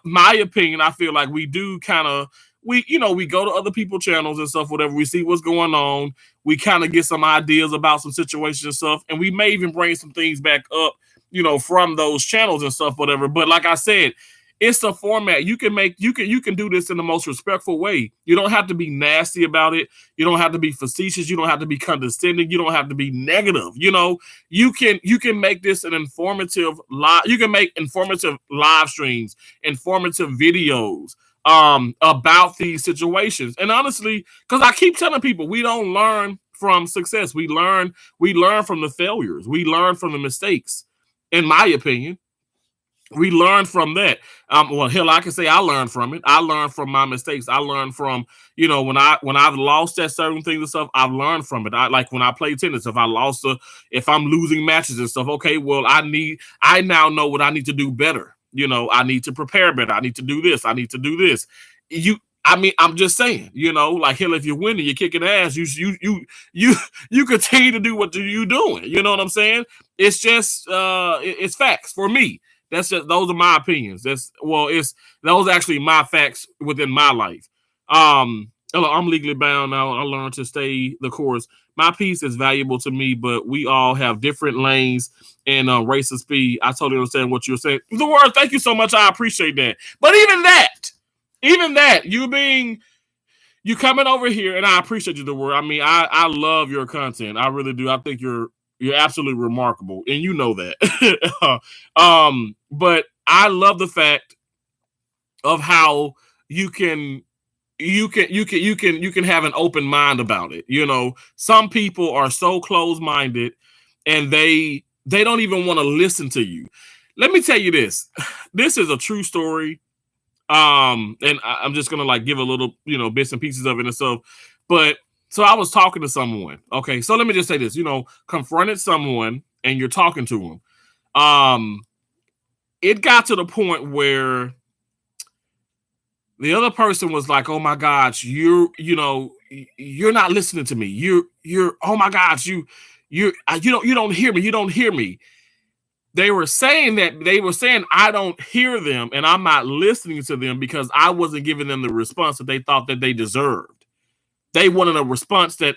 my opinion, I feel like we do kind of we go to other people's channels and stuff, whatever. We see what's going on. We kind of get some ideas about some situations and stuff, and we may even bring some things back up, from those channels and stuff, whatever. But like I said, it's a format you can do this in the most respectful way. You don't have to be nasty about it. You don't have to be facetious. You don't have to be condescending. You don't have to be negative. You can make this an informative live. You can make informative live streams, informative videos about these situations. And honestly, because I keep telling people, we don't learn from success. We learn from the failures. We learn from the mistakes. In my opinion, we learn from that. Well, hell, I can say I learned from it. I learned from my mistakes. I learned from, when I've lost at certain things and stuff, I've learned from it. I like when I play tennis, if I'm losing matches and stuff, okay, well, I now know what I need to do better. I need to prepare better. I need to do this. I need to do this. I'm just saying, like, hell, if you're winning, you're kicking ass, you continue to do what you're doing. You know what I'm saying? It's just it's facts for me. Those are my opinions. Those are actually my facts within my life. Hello, I'm legally bound now. I learned to stay the course. My piece is valuable to me, but we all have different lanes and race of speed. I totally understand what you're saying. The word, thank you so much. I appreciate that. But even that, you coming over here, and I appreciate you, the word. I mean, I love your content. I really do. I think you're absolutely remarkable, and you know that. But I love the fact of how you can have an open mind about it. Some people are so close-minded, and they don't even want to listen to you. Let me tell you this. This is a true story. And I'm just gonna like give a little, bits and pieces of it and stuff. But so I was talking to someone. Okay, so let me just say this. Confronted someone, and you're talking to them. It got to the point where the other person was like, "Oh my gosh, you're not listening to me. You're oh my gosh, you don't hear me. You don't hear me." They were saying I don't hear them, and I'm not listening to them because I wasn't giving them the response that they thought that they deserved. They wanted a response that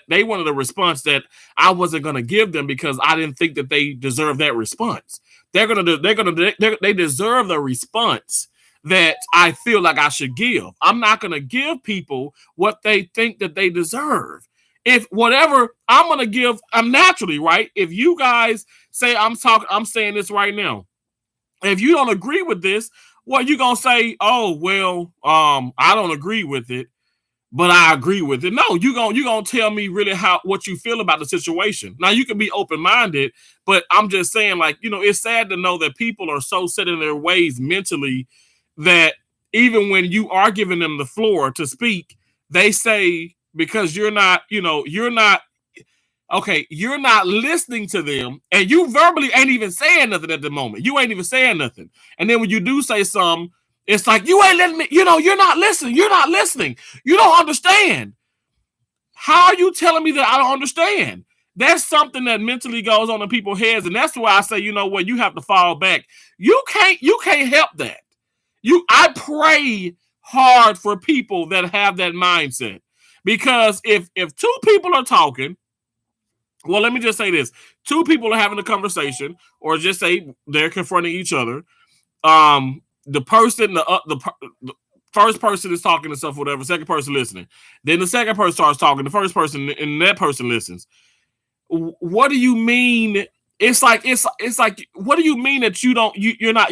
I wasn't going to give them because I didn't think that they deserved that response. They deserve the response that I feel like I should give. I'm not going to give people what they think that they deserve. If whatever I'm going to give, I'm naturally, right? If you guys say I'm saying this right now. If you don't agree with this, what you going to say? Oh, well, I don't agree with it, but I agree with it. No, you're going to tell me really what you feel about the situation. Now, you can be open-minded, but I'm just saying, like, it's sad to know that people are so set in their ways mentally that even when you are giving them the floor to speak, they say, because you're not listening to them, and you verbally ain't even saying nothing at the moment. You ain't even saying nothing. And then when you do say something, it's like, you ain't letting me, you're not listening. You're not listening. You don't understand. How are you telling me that I don't understand? That's something that mentally goes on in people's heads. And that's why I say, you have to fall back. You can't help that. I pray hard for people that have that mindset. Because if two people are talking, well, let me just say this. Two people are having a conversation, or just say they're confronting each other. The first person is talking and stuff, whatever. Second person listening. Then the second person starts talking. The first person, and that person listens. What do you mean? It's like what do you mean that you're not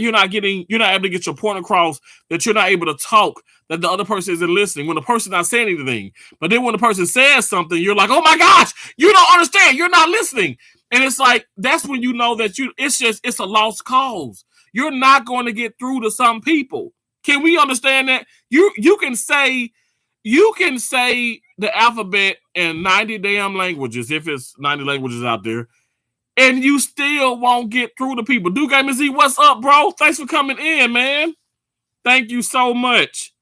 able to get your point across, that you're not able to talk, that the other person isn't listening when the person's not saying anything? But then when the person says something, you're like, oh my gosh, you don't understand, you're not listening. And it's like, that's when you know that it's a lost cause. You're not going to get through to some people. Can we understand that? You can say the alphabet in 90 damn languages, if it's 90 languages out there, and you still won't get through to people. Duke MZ, what's up, bro? Thanks for coming in, man. Thank you so much.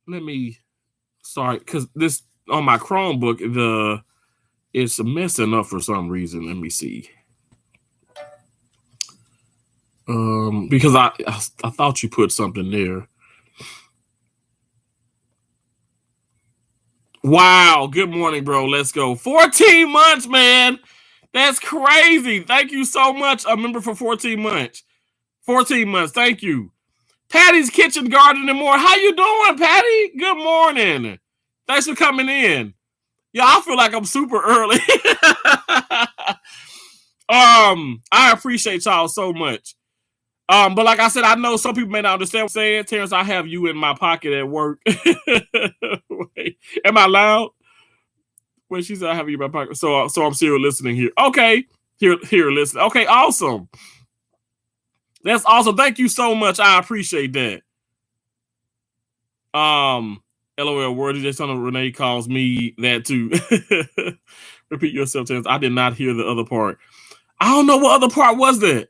Let me sorry, because this on my Chromebook, it's messing up for some reason. Let me see. Because I thought you put something there. Wow, good morning, bro. Let's go. 14 months, man. That's crazy. Thank you so much. A member for 14 months. 14 months. Thank you. Patty's Kitchen Garden and More. How you doing, Patty? Good morning. Thanks for coming in. Yeah, I feel like I'm super early. I appreciate y'all so much. But like I said, I know some people may not understand what I'm saying. Terrence, I have you in my pocket at work. Wait, am I loud? Wait, she said I have you in my pocket. So I'm serious listening here. Okay, here, listen. Okay, awesome. That's awesome. Thank you so much. I appreciate that. LOL, word just on Renee calls me that too. Repeat yourself, Terrence. I did not hear the other part. I don't know what other part was that.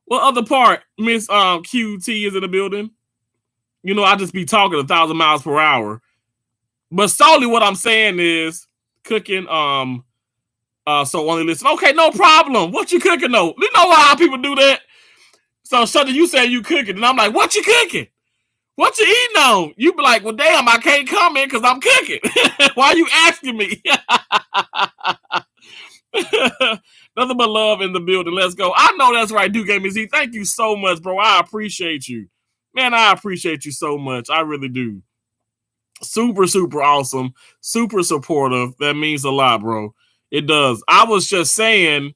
What other part, Miss QT is in the building? You know, I just be talking 1,000 miles per hour. But solely what I'm saying is cooking. So only listen. Okay, no problem. What you cooking though? You know how people do that. So Shudder, you say you cooking, and I'm like, what you cooking? What you eating on? You be like, well, damn, I can't come in because I'm cooking. Why are you asking me? Nothing but love in the building. Let's go. I know that's right, Duke Z. Thank you so much, bro. I appreciate you. Man, I appreciate you so much. I really do. Super, super awesome. Super supportive. That means a lot, bro. It does. I was just saying,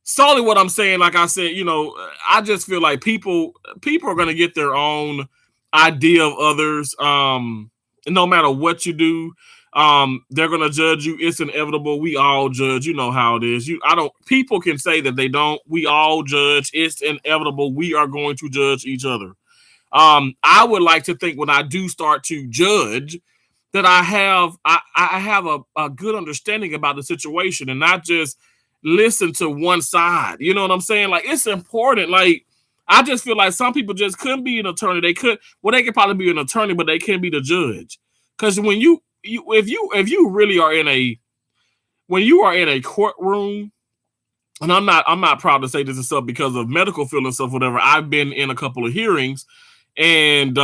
solely what I'm saying, like I said, you know, I just feel like people are going to get their own idea of others. No matter what you do, they're gonna judge you. It's inevitable. We all judge. You know how it is. People can say that they don't. We all judge. It's inevitable. We are going to judge each other. I would like to think when I do start to judge that I have a good understanding about the situation and not just listen to one side. You know what I'm saying? Like, it's important. Like, I just feel like some people just couldn't be an attorney. They could probably be an attorney, but they can't be the judge. Because when if you really are when you are in a courtroom, and I'm not proud to say this and stuff because of medical field and stuff, whatever. I've been in a couple of hearings, and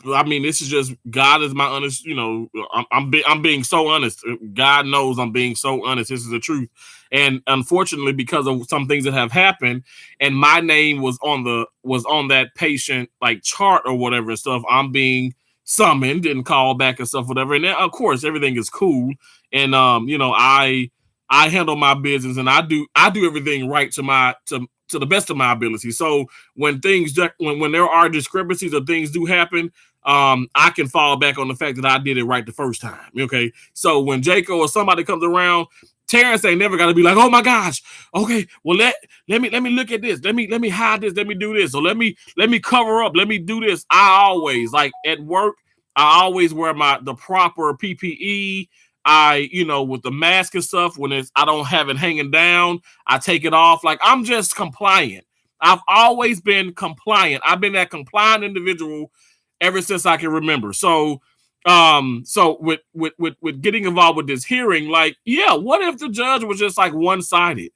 I mean, this is just God is my honest. You know, I'm being so honest. God knows I'm being so honest. This is the truth. And unfortunately, because of some things that have happened, and my name was on that patient like chart or whatever and stuff, I'm being summoned and called back and stuff, whatever. And then, of course, everything is cool. And you know, I handle my business and I do everything right to the best of my ability. So when there are discrepancies or things do happen, I can fall back on the fact that I did it right the first time. Okay. So when Jacob or somebody comes around, Terrence ain't never got to be like, oh my gosh, okay, well let me look at this, let me hide this, let me do this, or let me cover up, let me do this. I always, like at work, I always wear the proper PPE. You know, with the mask and stuff, I don't have it hanging down, I take it off. Like, I'm just compliant. I've always been compliant. I've been that compliant individual ever since I can remember. So with getting involved with this hearing, like, yeah, what if the judge was just like one-sided,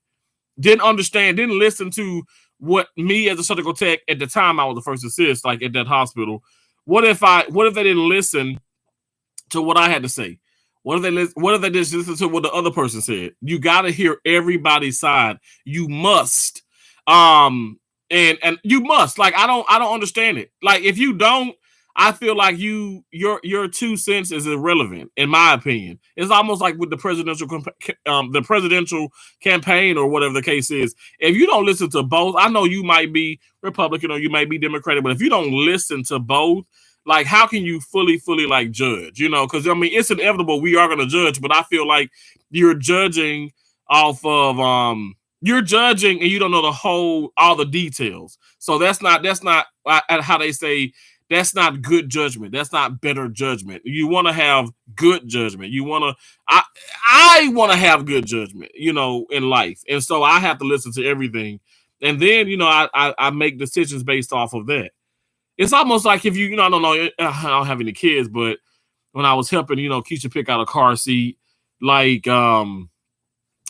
didn't understand, didn't listen to what me as a surgical tech at the time I was the first assist, like at that hospital. What if they didn't listen to what I had to say? What if they just listen to what the other person said? You got to hear everybody's side. You must, and you must. Like, I don't understand it. Like, if you don't, I feel like your 2 cents is irrelevant, in my opinion. It's almost like with the presidential campaign or whatever the case is. If you don't listen to both, I know you might be Republican or you might be Democratic, but if you don't listen to both, like, how can you fully like judge? You know, because I mean, it's inevitable we are going to judge, but I feel like you're judging off of you're judging and you don't know all the details. So that's not how they say. That's not good judgment. That's not better judgment. You want to have good judgment. I want to have good judgment, you know, in life. And so I have to listen to everything. And then, I make decisions based off of that. It's almost like if I don't know, I don't have any kids, but when I was helping, Keisha pick out a car seat, like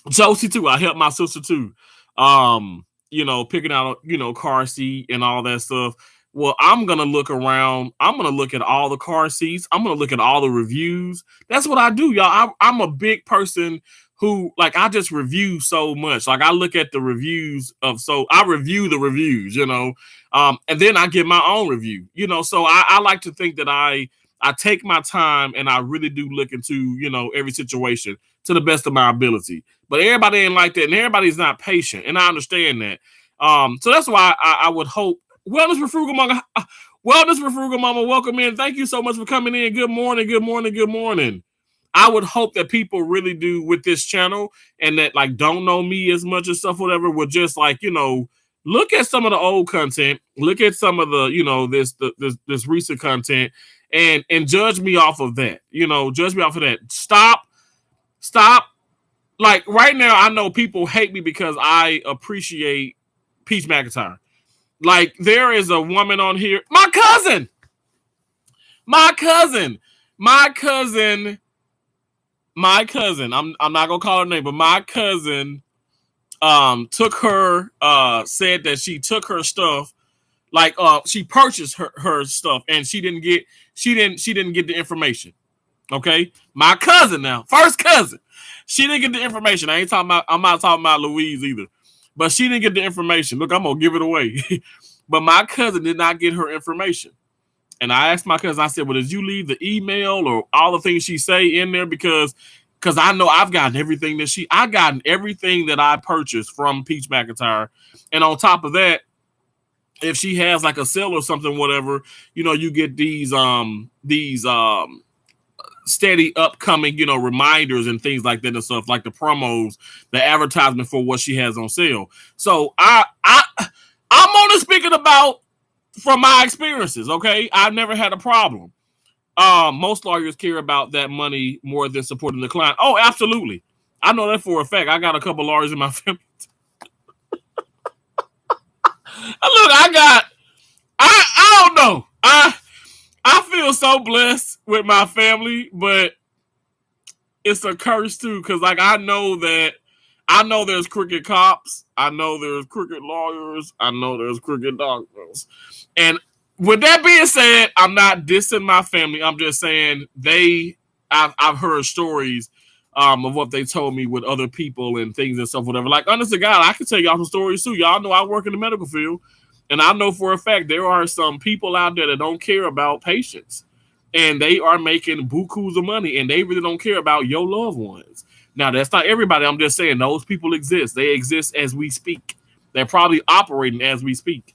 Josie too. I helped my sister too. Picking out car seat and all that stuff. Well, I'm gonna look around. I'm gonna look at all the car seats. I'm gonna look at all the reviews. That's what I do, y'all. I'm a big person who, like, I just review so much. Like, I look at the reviews I review the reviews, and then I give my own review. So I like to think that I take my time and I really do look into every situation to the best of my ability. But everybody ain't like that, and everybody's not patient, and I understand that. So that's why I would hope Wellness with Frugal Mama, welcome in. Thank you so much for coming in. Good morning, good morning, good morning. I would hope that people really do with this channel and that like don't know me as much and stuff, whatever, would just like, look at some of the old content, look at some of the this recent content and judge me off of that. Judge me off of that. Stop. Like right now, I know people hate me because I appreciate Peach McIntyre. Like there is a woman on here, my cousin. I'm not gonna call her name, but my cousin took her said that she took her stuff, like she purchased her stuff and she didn't get the information. Okay, my cousin now, first cousin, she didn't get the information. I'm not talking about Louise either, but she didn't get the information. Look, I'm gonna give it away. But my cousin did not get her information. And I asked my cousin, I said, well, did you leave the email or all the things she say in there? Because I know I've gotten everything that I purchased from Peach McIntyre. And on top of that, if she has like a sale or something, whatever, you get these steady upcoming, reminders and things like that and stuff, like the promos, the advertisement for what she has on sale. So I'm only speaking about from my experiences, okay? I've never had a problem. Most lawyers care about that money more than supporting the client. Oh, absolutely. I know that for a fact. I got a couple lawyers in my family. Look, I don't know. I feel so blessed with my family, but it's a curse too, because like I know there's crooked cops, I know there's crooked lawyers, I know there's crooked doctors. And with that being said, I'm not dissing my family. I'm just saying I've heard stories of what they told me with other people and things and stuff, whatever. Like, honest to God, I can tell y'all some stories too. Y'all know I work in the medical field, and I know for a fact there are some people out there that don't care about patients, and they are making bukus of money, and they really don't care about your loved ones. Now, that's not everybody. I'm just saying those people exist. They exist as we speak. They're probably operating as we speak.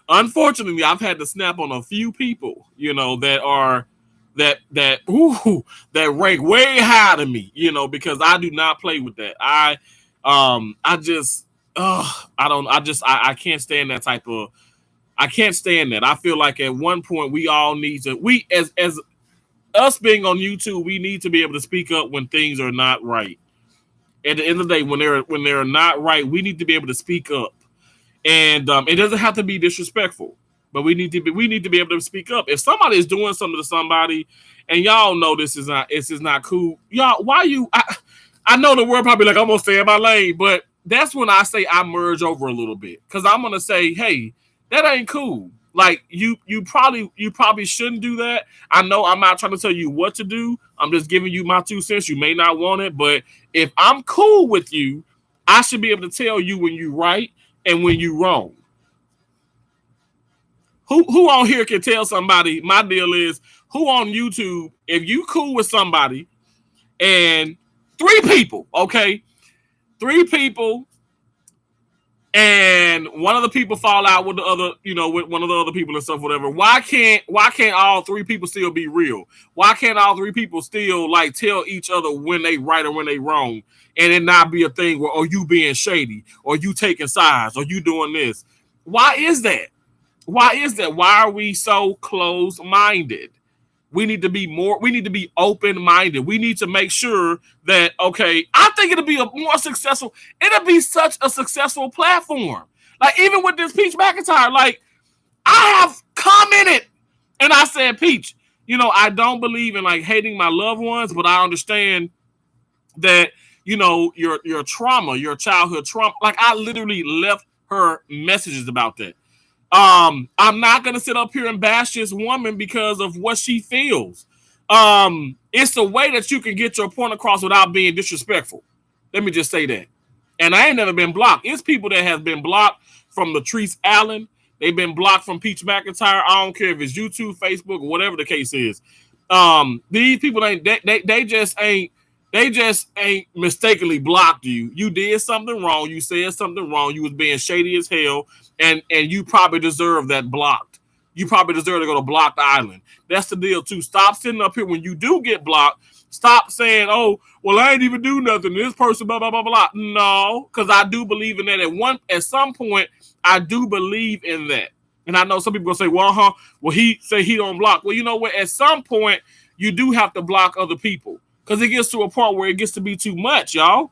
Unfortunately, I've had to snap on a few people, that rank way higher than me, because I do not play with that. I can't stand that type of. I can't stand that. I feel like at one point we all need to. We as us being on YouTube, we need to be able to speak up when things are not right. At the end of the day, when they're not right, we need to be able to speak up. And it doesn't have to be disrespectful, but we need to be able to speak up. If somebody is doing something to somebody, and y'all know this is not cool, y'all. Why you? I know the word probably like I'm gonna stay in my lane, but that's when I say I merge over a little bit, because I'm gonna say, hey, that ain't cool. Like you probably shouldn't do that. I know I'm not trying to tell you what to do. I'm just giving you my 2 cents. You may not want it, but if I'm cool with you, I should be able to tell you when you're right and when you wrong. Who on here can tell somebody? My deal is, who on YouTube, if you cool with somebody and 3 people, okay, 3 people, and one of the people fall out with the other, with one of the other people and stuff, whatever. Why can't all 3 people still be real? Why can't all 3 people still like tell each other when they right or when they wrong, and it not be a thing where, oh, you being shady, or you taking sides, or you doing this? Why is that? Why are we so close-minded? We need to be open-minded. We need to make sure that, okay, I think it'll be it'll be such a successful platform. Like, even with this Peach McIntyre, like, I have commented and I said, Peach, I don't believe in like hating my loved ones, but I understand that, your trauma, your childhood trauma. Like, I literally left her messages about that. I'm not gonna sit up here and bash this woman because of what she feels. It's a way that you can get your point across without being disrespectful. Let me just say that. And I ain't never been blocked. It's people that have been blocked from Latrice Allen. They've been blocked from Peach McIntyre. I don't care if it's YouTube, Facebook, or whatever the case is. These people they just ain't mistakenly blocked you. You did something wrong. You said something wrong. You was being shady as hell, and you probably deserve that blocked. You probably deserve to go to blocked island. That's the deal too. Stop sitting up here when you do get blocked. Stop saying, "Oh, well, I ain't even do nothing. This person, blah blah blah blah." No, because I do believe in that. At some point, I do believe in that. And I know some people gonna say, "Well, well, he say he don't block." Well, you know what? At some point, you do have to block other people. Because it gets to a point where it gets to be too much, y'all.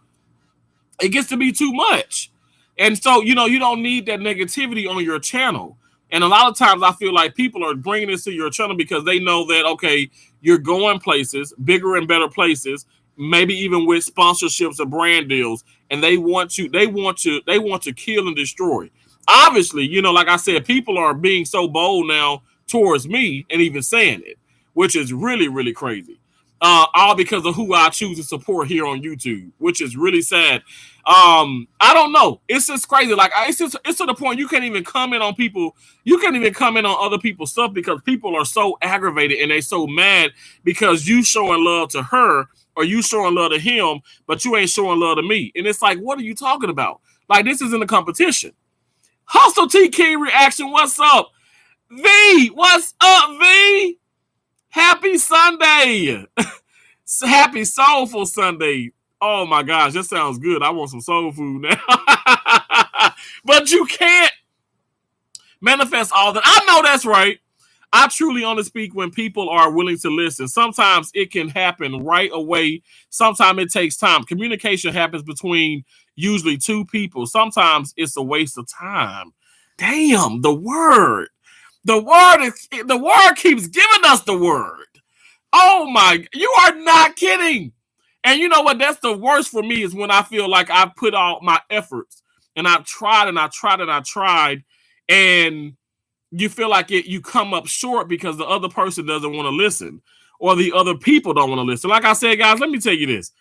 It gets to be too much. And so, you don't need that negativity on your channel. And a lot of times I feel like people are bringing this to your channel because they know that, okay, you're going places, bigger and better places, maybe even with sponsorships or brand deals. And they want to kill and destroy. Obviously, like I said, people are being so bold now towards me and even saying it, which is really, really crazy. All because of who I choose to support here on YouTube, which is really sad. I don't know. It's just crazy. Like, it's to the point you can't even comment on people. You can't even comment on other people's stuff because people are so aggravated and they so mad because you showing love to her or you showing love to him, but you ain't showing love to me. And it's like, what are you talking about? Like, this isn't a competition. Hustle T King reaction. What's up, V? What's up, V? Happy Sunday. Happy Soulful Sunday. Oh my gosh, that sounds good. I want some soul food now. But you can't manifest all that. I know that's right. I truly only speak when people are willing to listen. Sometimes it can happen right away. Sometimes it takes time. Communication happens between usually two people. Sometimes it's a waste of time. Damn, the word. The word keeps giving us the word. Oh my, you are not kidding. And you know what? That's the worst for me is when I feel like I put all my efforts and I've tried and I tried and I tried and you feel like you come up short because the other person doesn't want to listen or the other people don't want to listen. Like I said, guys, let me tell you this.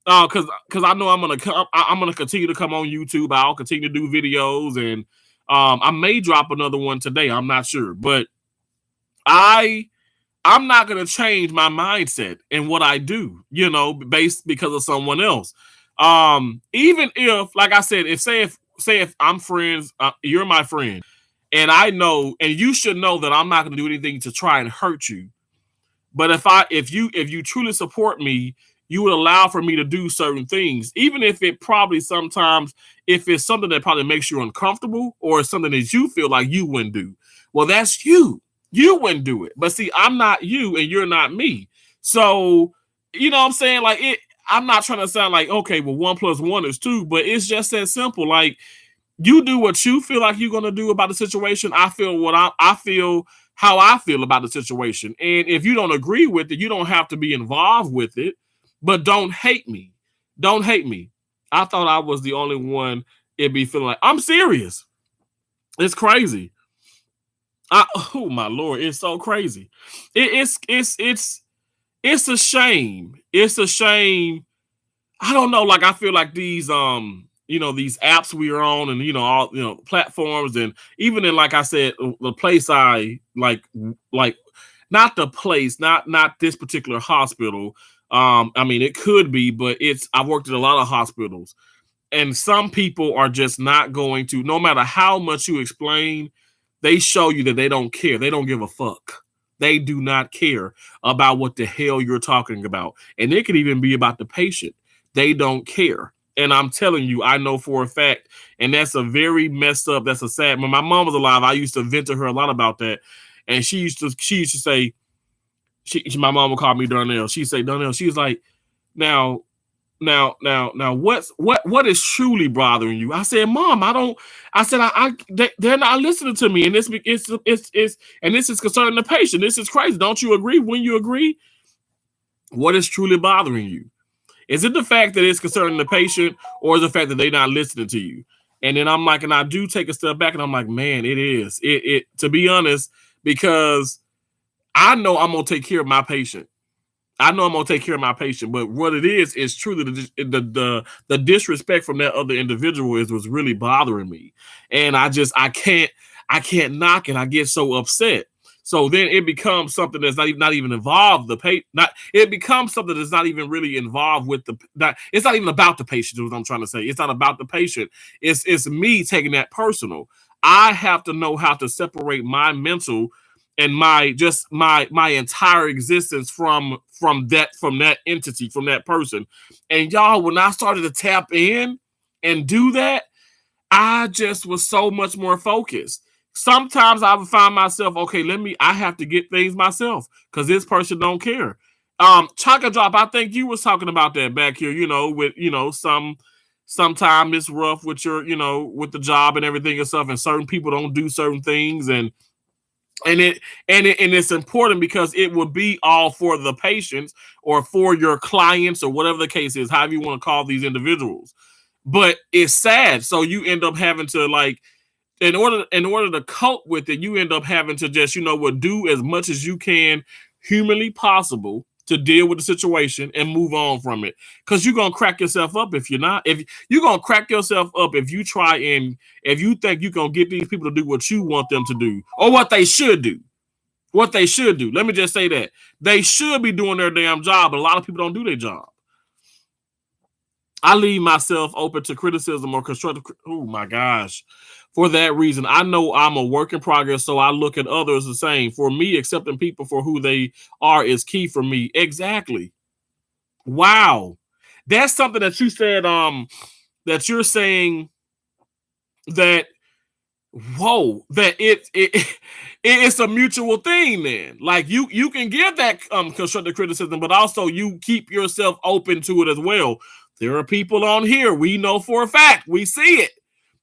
Because I know I'm gonna continue to come on YouTube. I'll continue to do videos and I may drop another one today. I'm not sure, but I'm not going to change my mindset and what I do, based because of someone else. Even if, like I said, if I'm friends, you're my friend, and I know, and you should know that I'm not going to do anything to try and hurt you. But if you truly support me, you would allow for me to do certain things, even if it probably sometimes, if it's something that probably makes you uncomfortable or something that you feel like you wouldn't do. Well, that's you. You wouldn't do it. But see, I'm not you and you're not me. So, you know what I'm saying? Like, I'm not trying to sound like, okay, well, 1 + 1 is 2, but it's just that simple. Like, you do what you feel like you're gonna do about the situation. I feel how I feel about the situation. And if you don't agree with it, you don't have to be involved with it. But don't hate me. Don't hate me. I thought I was the only one it'd be feeling like. I'm serious. It's crazy. Oh my Lord, it's so crazy. It's a shame. It's a shame. I don't know. Like, I feel like these these apps we are on and all platforms and even in, like I said, the place I like not the place, not this particular hospital. I mean, it could be, but I've worked at a lot of hospitals, and some people are just not going to, no matter how much you explain, they show you that they don't care. They don't give a fuck. They do not care about what the hell you're talking about. And it could even be about the patient. They don't care. And I'm telling you, I know for a fact, and that's a very messed up, that's a sad, when my mom was alive, I used to vent to her a lot about that. And she used to say, My mom would call me Darnell. She'd say, Darnell, she's like, now, now, what is truly bothering you? I said, Mom, I don't. I said, they're not listening to me, and and this is concerning the patient. This is crazy. Don't you agree? When you agree, what is truly bothering you? Is it the fact that it's concerning the patient, or is the fact that they're not listening to you? And then I'm like, and I do take a step back, and I'm like, man, it is. It to be honest, because I know I'm gonna take care of my patient. I know I'm gonna take care of my patient, but what it is truly the disrespect from that other individual is was really bothering me, and I can't knock it. I get so upset. So then it becomes something that's not even involved the patient. Not it becomes something that's not even really involved with the. Not, it's not even about the patient. Is what I'm trying to say. It's not about the patient. It's me taking that personal. I have to know how to separate my mental and my entire existence from that entity, from that person. And y'all, when I started to tap in and do that, I just was so much more focused. Sometimes I would find myself, okay, I have to get things myself because this person don't care. Chaka Drop, I think you was talking about that back here, with, sometimes it's rough with with the job and everything and stuff, and certain people don't do certain things, and it's important because it would be all for the patients or for your clients or whatever the case is, however you want to call these individuals. But it's sad. So you end up having to, like, in order to cope with it, you end up having to just, do as much as you can humanly possible to deal with the situation and move on from it. Because you're gonna crack yourself up if you're not. If you're gonna crack yourself up if you try and if you think you're gonna get these people to do what you want them to do or what they should do. What they should do. Let me just say that. They should be doing their damn job, but a lot of people don't do their job. I leave myself open to criticism or constructive. Oh my gosh. For that reason, I know I'm a work in progress, so I look at others the same. For me, accepting people for who they are is key for me. Exactly. Wow. That's something that you said, that you're saying that, whoa, that it's a mutual thing then. Like you can give that constructive criticism, but also you keep yourself open to it as well. There are people on here, we know for a fact, we see it,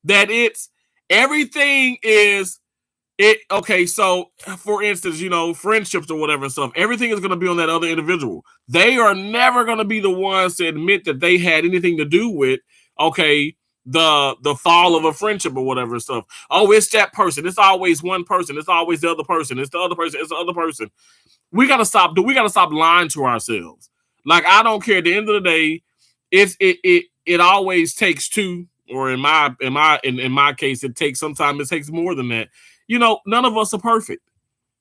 that it's everything is it. Okay, so for instance, friendships or whatever and stuff, everything is going to be on that other individual. They are never going to be the ones to admit that they had anything to do with, okay, the fall of a friendship or whatever and stuff. Oh, it's that person. It's always one person. It's always the other person. It's the other person. It's the other person. We gotta stop. We gotta stop lying to ourselves. Like, I don't care. At the end of the day, it always takes two, or in my case, sometimes it takes more than that. None of us are perfect.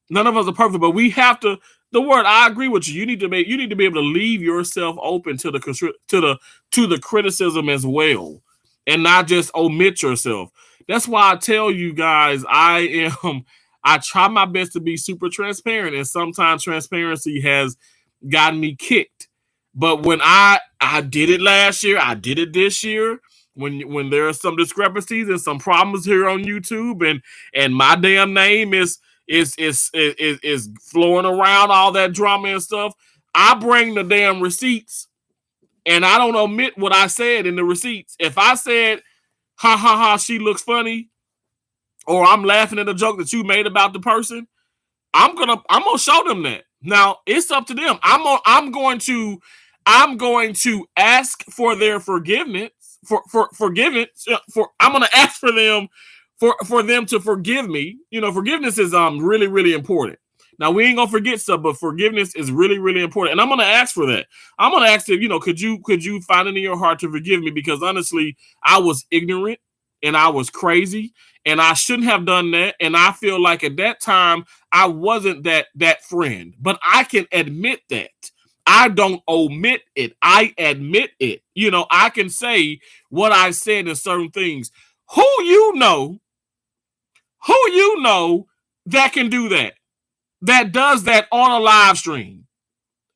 None of us are perfect, but we have to. The word, I agree with you. You need to be able to leave yourself open to the criticism as well, and not just omit yourself. That's why I tell you guys, I try my best to be super transparent, and sometimes transparency has gotten me kicked. But when I did it last year, I did it this year. When there are some discrepancies and some problems here on YouTube, and my damn name is flowing around all that drama and stuff, I bring the damn receipts, and I don't omit what I said in the receipts. If I said, ha ha ha, she looks funny, or I'm laughing at a joke that you made about the person, I'm gonna show them that. Now it's up to them. I'm going to ask for their forgiveness. For forgiveness. I'm gonna ask for them for them to forgive me. Forgiveness is really, really important. Now, we ain't gonna forget stuff, but forgiveness is really, really important, and I'm gonna ask for that. I'm gonna ask if could you find it in your heart to forgive me, because honestly, I was ignorant and I was crazy and I shouldn't have done that, and I feel like at that time I wasn't that friend, but I can admit that. I don't omit it. I admit it. I can say what I said in certain things. Who that can do that? That does that on a live stream,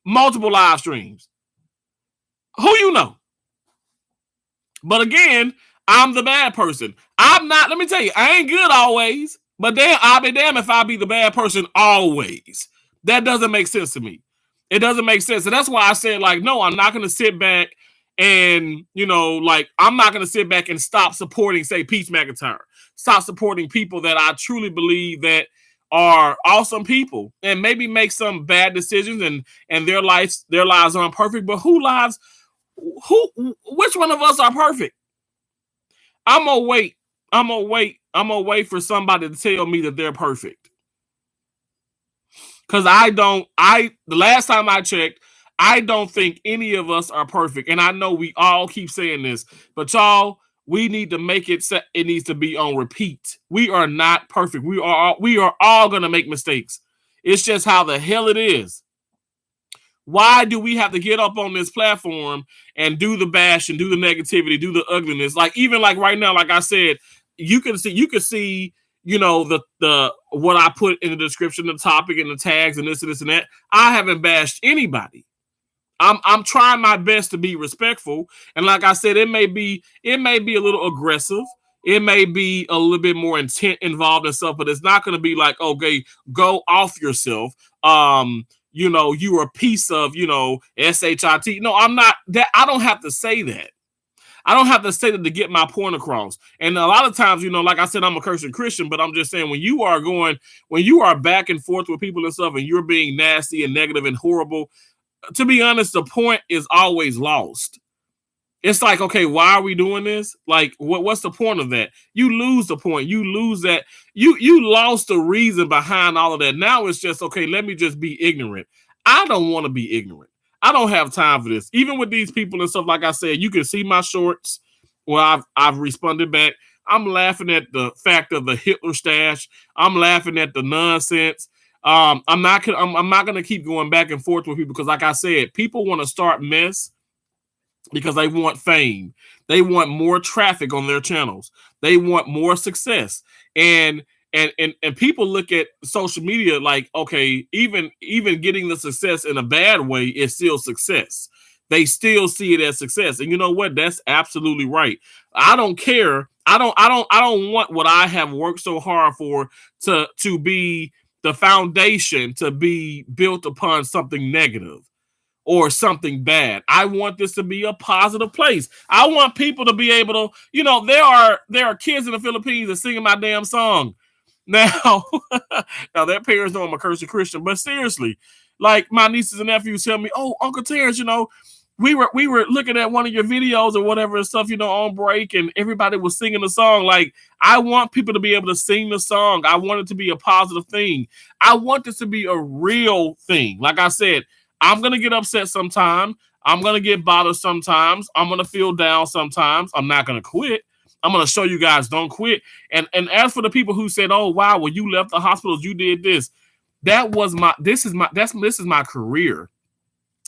multiple live streams. Who you know? But again, I'm the bad person. I'm not. Let me tell you, I ain't good always. But then I'll be damned if I be the bad person always. That doesn't make sense to me. It doesn't make sense. And that's why I said, like, no, I'm not going to sit back and, like, I'm not going to sit back and stop supporting, say, Peach McIntyre. Stop supporting people that I truly believe that are awesome people and maybe make some bad decisions and their lives aren't perfect. But which one of us are perfect? I'm gonna wait. I'm gonna wait for somebody to tell me that they're perfect. Because the last time I checked, I don't think any of us are perfect. And I know we all keep saying this, but y'all, we need to make it needs to be on repeat. We are not perfect. We are all gonna make mistakes. It's just how the hell it is. Why do we have to get up on this platform and do the bash and do the negativity, do the ugliness? Like, even like right now, like I said, you can see, the what I put in the description, the topic and the tags and this and this and that. I haven't bashed anybody. I'm trying my best to be respectful. And like I said, it may be a little aggressive. It may be a little bit more intent involved and stuff, but it's not going to be like, okay, go off yourself. You are a piece of, shit. No, I'm not that. I don't have to say that. I don't have to say that to get my point across. And a lot of times, like I said, I'm a Christian, but I'm just saying when you are back and forth with people and stuff, and you're being nasty and negative and horrible, to be honest, the point is always lost. It's like, okay, why are we doing this? Like, what's the point of that? You lose the point. You lose that. You lost the reason behind all of that. Now it's just, okay, let me just be ignorant. I don't want to be ignorant. I don't have time for this. Even with these people and stuff, like I said, you can see my shorts where I've responded back. I'm laughing at the fact of the Hitler stash. I'm laughing at the nonsense. I'm not gonna keep going back and forth with people because, like I said, people want to start mess because they want fame. They want more traffic on their channels. They want more success. And people look at social media like, okay, even getting the success in a bad way is still success. They still see it as success. And you know what? That's absolutely right. I don't care. I don't want what I have worked so hard for to be the foundation to be built upon something negative or something bad. I want this to be a positive place. I want people to be able to, there are kids in the Philippines that singing my damn song. Now, now their parents know I'm a Christian, but seriously, like my nieces and nephews tell me, "Oh, Uncle Terrence, we were looking at one of your videos or whatever and stuff, on break, and everybody was singing the song." Like, I want people to be able to sing the song. I want it to be a positive thing. I want this to be a real thing. Like I said, I'm gonna get upset sometimes. I'm gonna get bothered sometimes. I'm gonna feel down sometimes. I'm not gonna quit. I'm gonna show you guys don't quit. And as for the people who said, "Oh wow, when you left the hospitals, you did this," this is my career.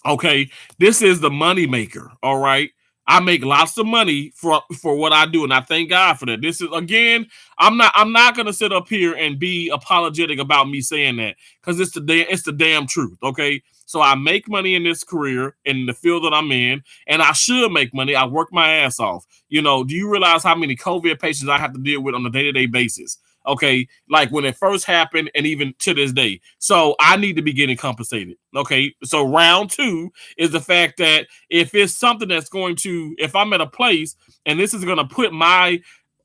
Okay, this is the money maker. All right, I make lots of money for what I do, and I thank God for that. This is, again, I'm not gonna sit up here and be apologetic about me saying that, because it's the damn truth. Okay, so I make money in this career in the field that I'm in, and I should make money. I work my ass off. Do you realize how many COVID patients I have to deal with on a day-to-day basis? Okay, like when it first happened and even to this day. So I need to be getting compensated. Okay, so round two is the fact that if it's something that's if I'm at a place and this is going to put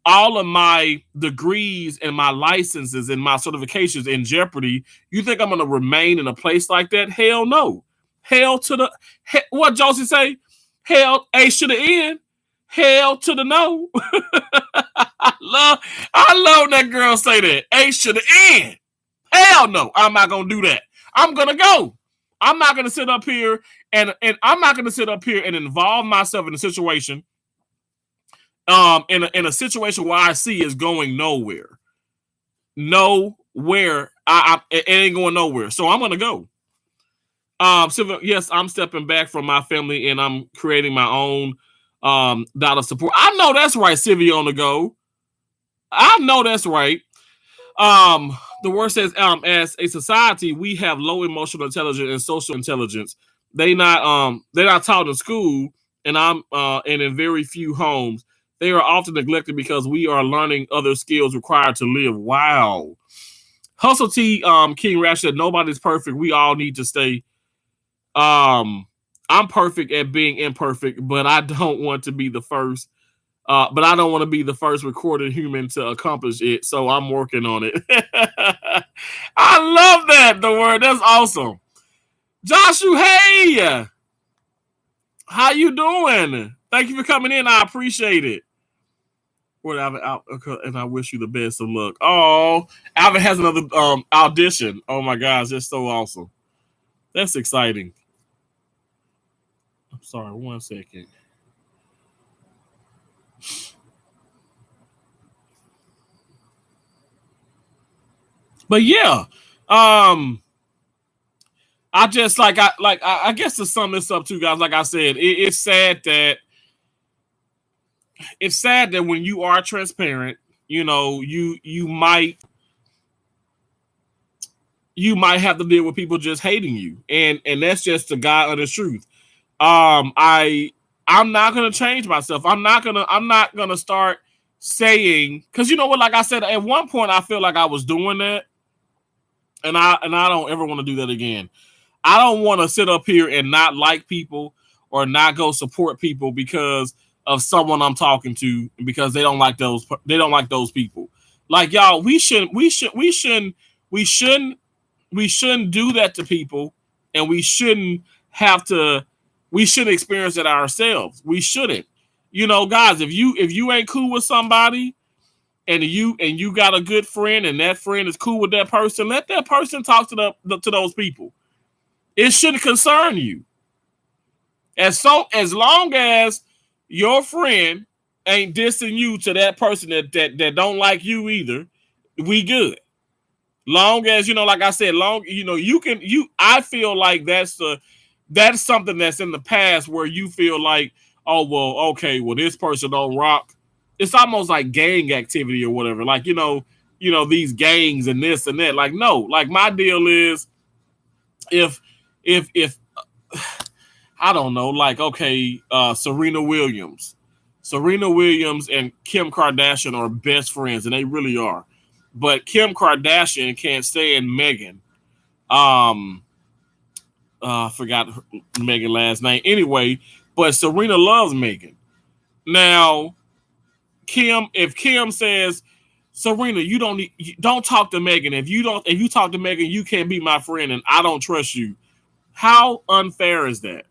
all of my degrees and my licenses and my certifications in jeopardy, you think I'm going to remain in a place like that? Hell no. Hell to the, what Josie say? Hell, A should the end. Hell to the no. I love that girl say that. A should the end. Hell no. I'm not going to do that. I'm going to go. I'm not going to sit up here and I'm not going to sit up here and involve myself in a situation in a situation where I see is going nowhere. Nowhere. It ain't going nowhere. So I'm gonna go. So yes, I'm stepping back from my family and I'm creating my own dollar support. I know that's right, Sylvia on the go. I know that's right. The word says, as a society, we have low emotional intelligence and social intelligence. They're not taught in school, and in very few homes. They are often neglected because we are learning other skills required to live. Wow. Hustle T King Rash said nobody's perfect. We all need to stay. I'm perfect at being imperfect, but I don't want to be the first. But I don't want to be the first recorded human to accomplish it. So I'm working on it. I love that, the word. That's awesome. Joshua, hey, how you doing? Thank you for coming in. I appreciate it. And I wish you the best of luck. Oh, Alvin has another audition. Oh my gosh, that's so awesome. That's exciting. I'm sorry, 1 second. But yeah, I just I guess to sum this up too, guys. Like I said, it's sad that when you are transparent, you might have to deal with people just hating you, and that's just the God honest truth. I'm not gonna change myself. I'm not gonna start saying, because you know what, like I said, at one point I feel like I was doing that, and I don't ever want to do that again. I don't want to sit up here and not like people or not go support people because of someone I'm talking to, because they don't like those people. Like, y'all, we shouldn't do that to people, and we shouldn't experience it ourselves. We shouldn't. Guys, if you ain't cool with somebody, and you got a good friend, and that friend is cool with that person, let that person talk to those people. It shouldn't concern you. As long as your friend ain't dissing you to that person that don't like you either, we good. Long as, like I said, I feel like that's something that's in the past where you feel like, oh, well, okay, well, this person don't rock. It's almost like gang activity or whatever. Like, these gangs and this and that. Like, no, like my deal is, if I don't know, like, okay, Serena Williams and Kim Kardashian are best friends, and they really are. But Kim Kardashian can't stand Megan. I forgot Megan's last name. Anyway, but Serena loves Megan. Now, if Kim says, Serena, you don't talk to Megan. If you talk to Megan, you can't be my friend, and I don't trust you. How unfair is that?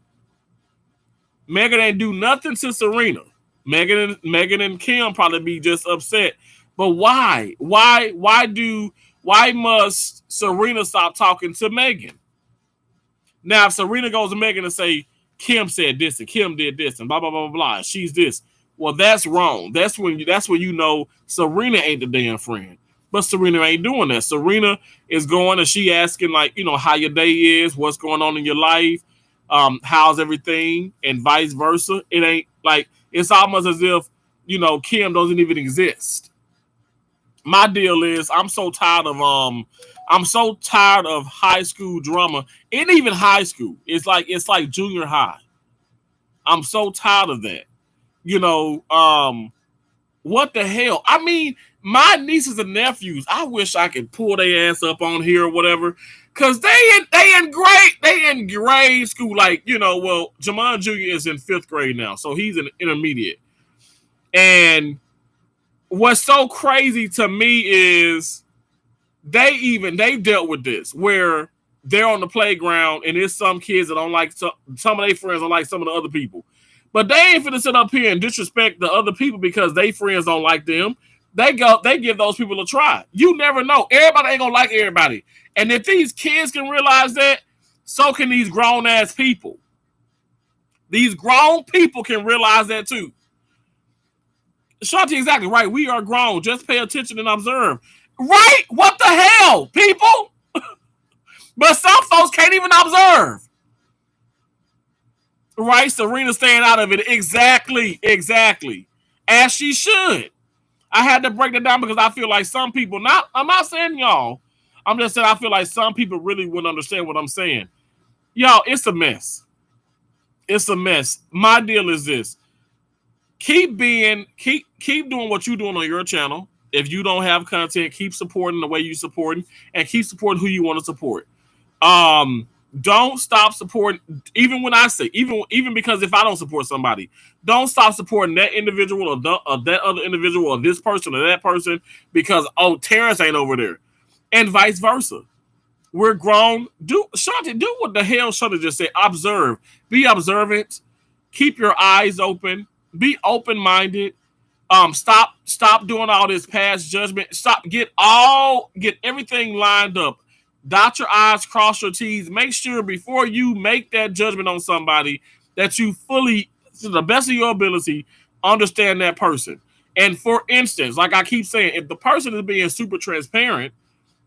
Megan ain't do nothing to Serena. Megan and Kim probably be just upset. But why? Why must Serena stop talking to Megan? Now, if Serena goes to Megan and say, Kim said this and Kim did this and blah blah blah blah blah, she's this. Well, that's wrong. That's when you know Serena ain't the damn friend. But Serena ain't doing that. Serena is going and she asking, like, how your day is, what's going on in your life, how's everything, and vice versa. It ain't like, it's almost as if, Kim doesn't even exist. My deal is, I'm so tired of high school drama. And even high school. It's like junior high. I'm so tired of that. What the hell? I mean, my nieces and nephews, I wish I could pull their ass up on here or whatever. Cause they in grade school. Like, well, Jamon Jr. is in 5th grade now, so he's an intermediate. And what's so crazy to me is they dealt with this where they're on the playground and there's some kids that don't like some of their friends don't like some of the other people. But they ain't finna sit up here and disrespect the other people because they friends don't like them. They give those people a try. You never know. Everybody ain't gonna like everybody. And if these kids can realize that, so can these grown ass people. These grown people can realize that too. Shanti, exactly right. We are grown. Just pay attention and observe. Right? What the hell, people? But some folks can't even observe. Right? Serena staying out of it. Exactly. As she should. I had to break that down because I feel like some people, I'm not saying y'all. I'm just saying I feel like some people really wouldn't understand what I'm saying. Y'all, it's a mess. It's a mess. My deal is this. Keep doing what you're doing on your channel. If you don't have content, keep supporting the way you supporting, and keep supporting who you want to support. Um, don't stop supporting. Even when I say, even because if I don't support somebody, don't stop supporting that individual or that other individual or this person or that person because Terrence ain't over there, and vice versa. We're grown. Shanti, do what the hell Shanti just said. Observe. Be observant. Keep your eyes open. Be open minded. Stop doing all this past judgment. Get everything lined up. Dot your I's, cross your T's. Make sure before you make that judgment on somebody that you fully, to the best of your ability, understand that person. And for instance, like I keep saying, if the person is being super transparent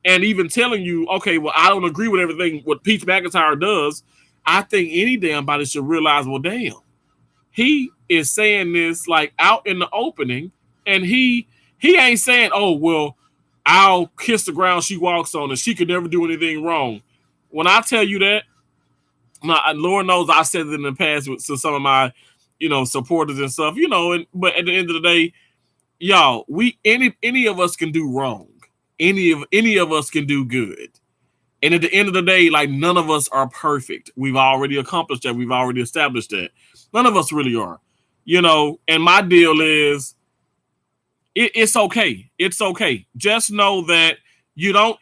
and even telling you, okay, well, I don't agree with everything what Peach McIntyre does, I think any damn body should realize, well, damn, he is saying this like out in the opening, and he ain't saying, oh, well, I'll kiss the ground she walks on and she could never do anything wrong. When I tell you that, Lord knows I said it in the past with some of my, supporters and stuff, but at the end of the day, y'all, any of us can do wrong. Any of us can do good. And at the end of the day, like, none of us are perfect. We've already accomplished that. We've already established that. None of us really are. And my deal is it's okay. It's okay. Just know that you don't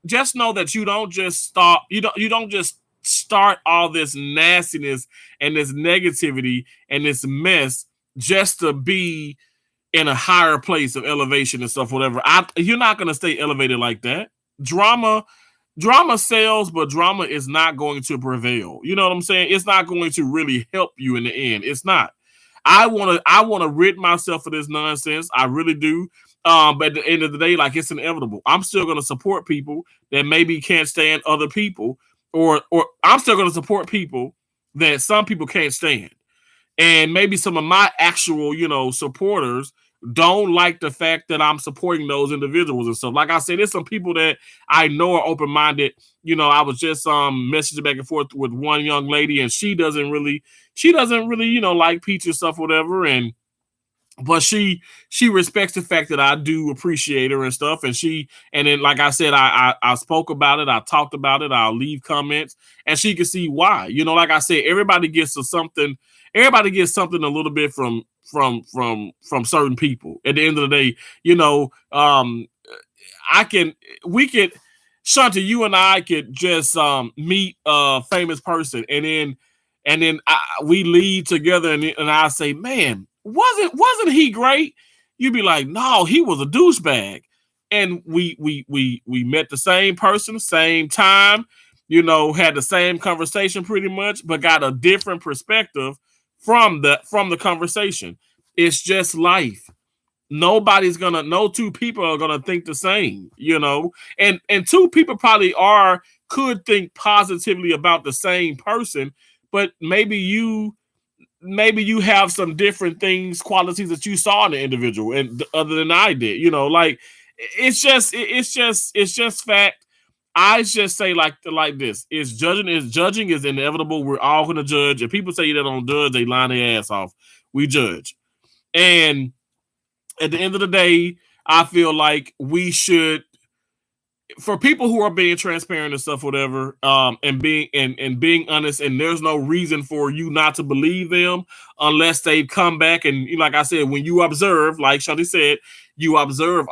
just stop. You don't just start all this nastiness and this negativity and this mess just to be in a higher place of elevation and stuff, whatever. You're not going to stay elevated like that. Drama sells, but drama is not going to prevail. You know what I'm saying? It's not going to really help you in the end. It's not. I want to rid myself of this nonsense. I really do. But at the end of the day, like, it's inevitable. I'm still going to support people that maybe can't stand other people, or I'm still going to support people that some people can't stand. And maybe some of my actual, supporters don't like the fact that I'm supporting those individuals and stuff. Like I said, there's some people that I know are open-minded. I was just messaging back and forth with one young lady, and she doesn't really, like Peach and stuff, whatever. But she respects the fact that I do appreciate her and stuff. And then, like I said, I spoke about it, I talked about it, I'll leave comments, and she can see why. Like I said, everybody gets something a little bit from certain people. At the end of the day, we could, Shanti, you and I could just meet a famous person, and then we leave together, and I say, man, wasn't he great? You'd be like, no, he was a douchebag. And we met the same person, same time, had the same conversation pretty much, but got a different perspective from the conversation. It's just life. No two people are gonna think the same, and two people probably could think positively about the same person, but maybe you have some different qualities that you saw in the individual, and other than I did, like, it's just fact. I just say like this: judging is inevitable. We're all gonna judge. If people say they don't judge, they line their ass off. We judge, and at the end of the day, I feel like we should, for people who are being transparent and stuff, whatever, and being honest, and there's no reason for you not to believe them unless they come back and, like I said, when you observe, like Shanti said, you observe,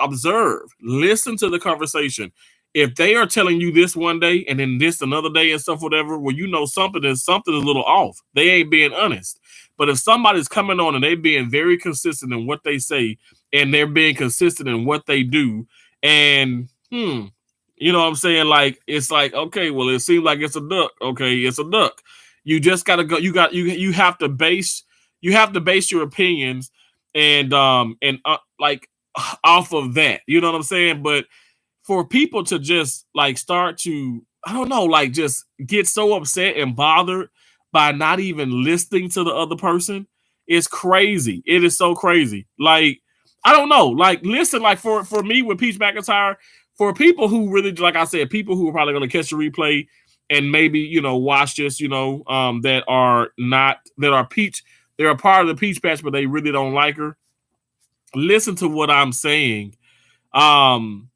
listen to the conversation. If they are telling you this one day and then this another day and stuff, whatever, well, something is a little off. They ain't being honest. But if somebody's coming on and they being very consistent in what they say, and they're being consistent in what they do, and you know what I'm saying? Like, it's like, okay, well, it seems like it's a duck. Okay, it's a duck. You just gotta go. You have to base your opinions and like off of that. You know what I'm saying? But for people to just like start to, I don't know, like just get so upset and bothered by not even listening to the other person, it's crazy. It is so crazy. Like, I don't know. Like, listen, like for me with Peach McIntyre, for people who really, like I said, people who are probably going to catch the replay and maybe, watch this, that are Peach, they're a part of the Peach patch, but they really don't like her. Listen to what I'm saying. Um,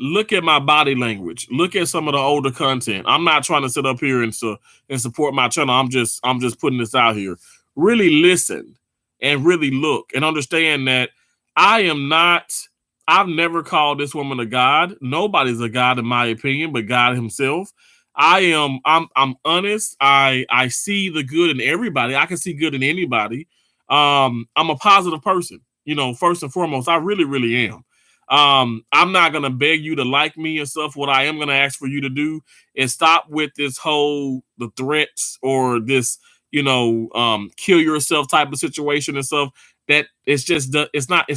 Look at my body language. Look at some of the older content. I'm not trying to sit up here and support my channel. I'm just putting this out here. Really listen and really look and understand that I am not. I've never called this woman a god. Nobody's a god in my opinion, but God Himself. I am. I'm honest. I see the good in everybody. I can see good in anybody. I'm a positive person. First and foremost, I really, really am. I'm not gonna beg you to like me and stuff. What I am gonna ask for you to do is stop with this whole the threats or this, kill yourself type of situation and stuff. That it's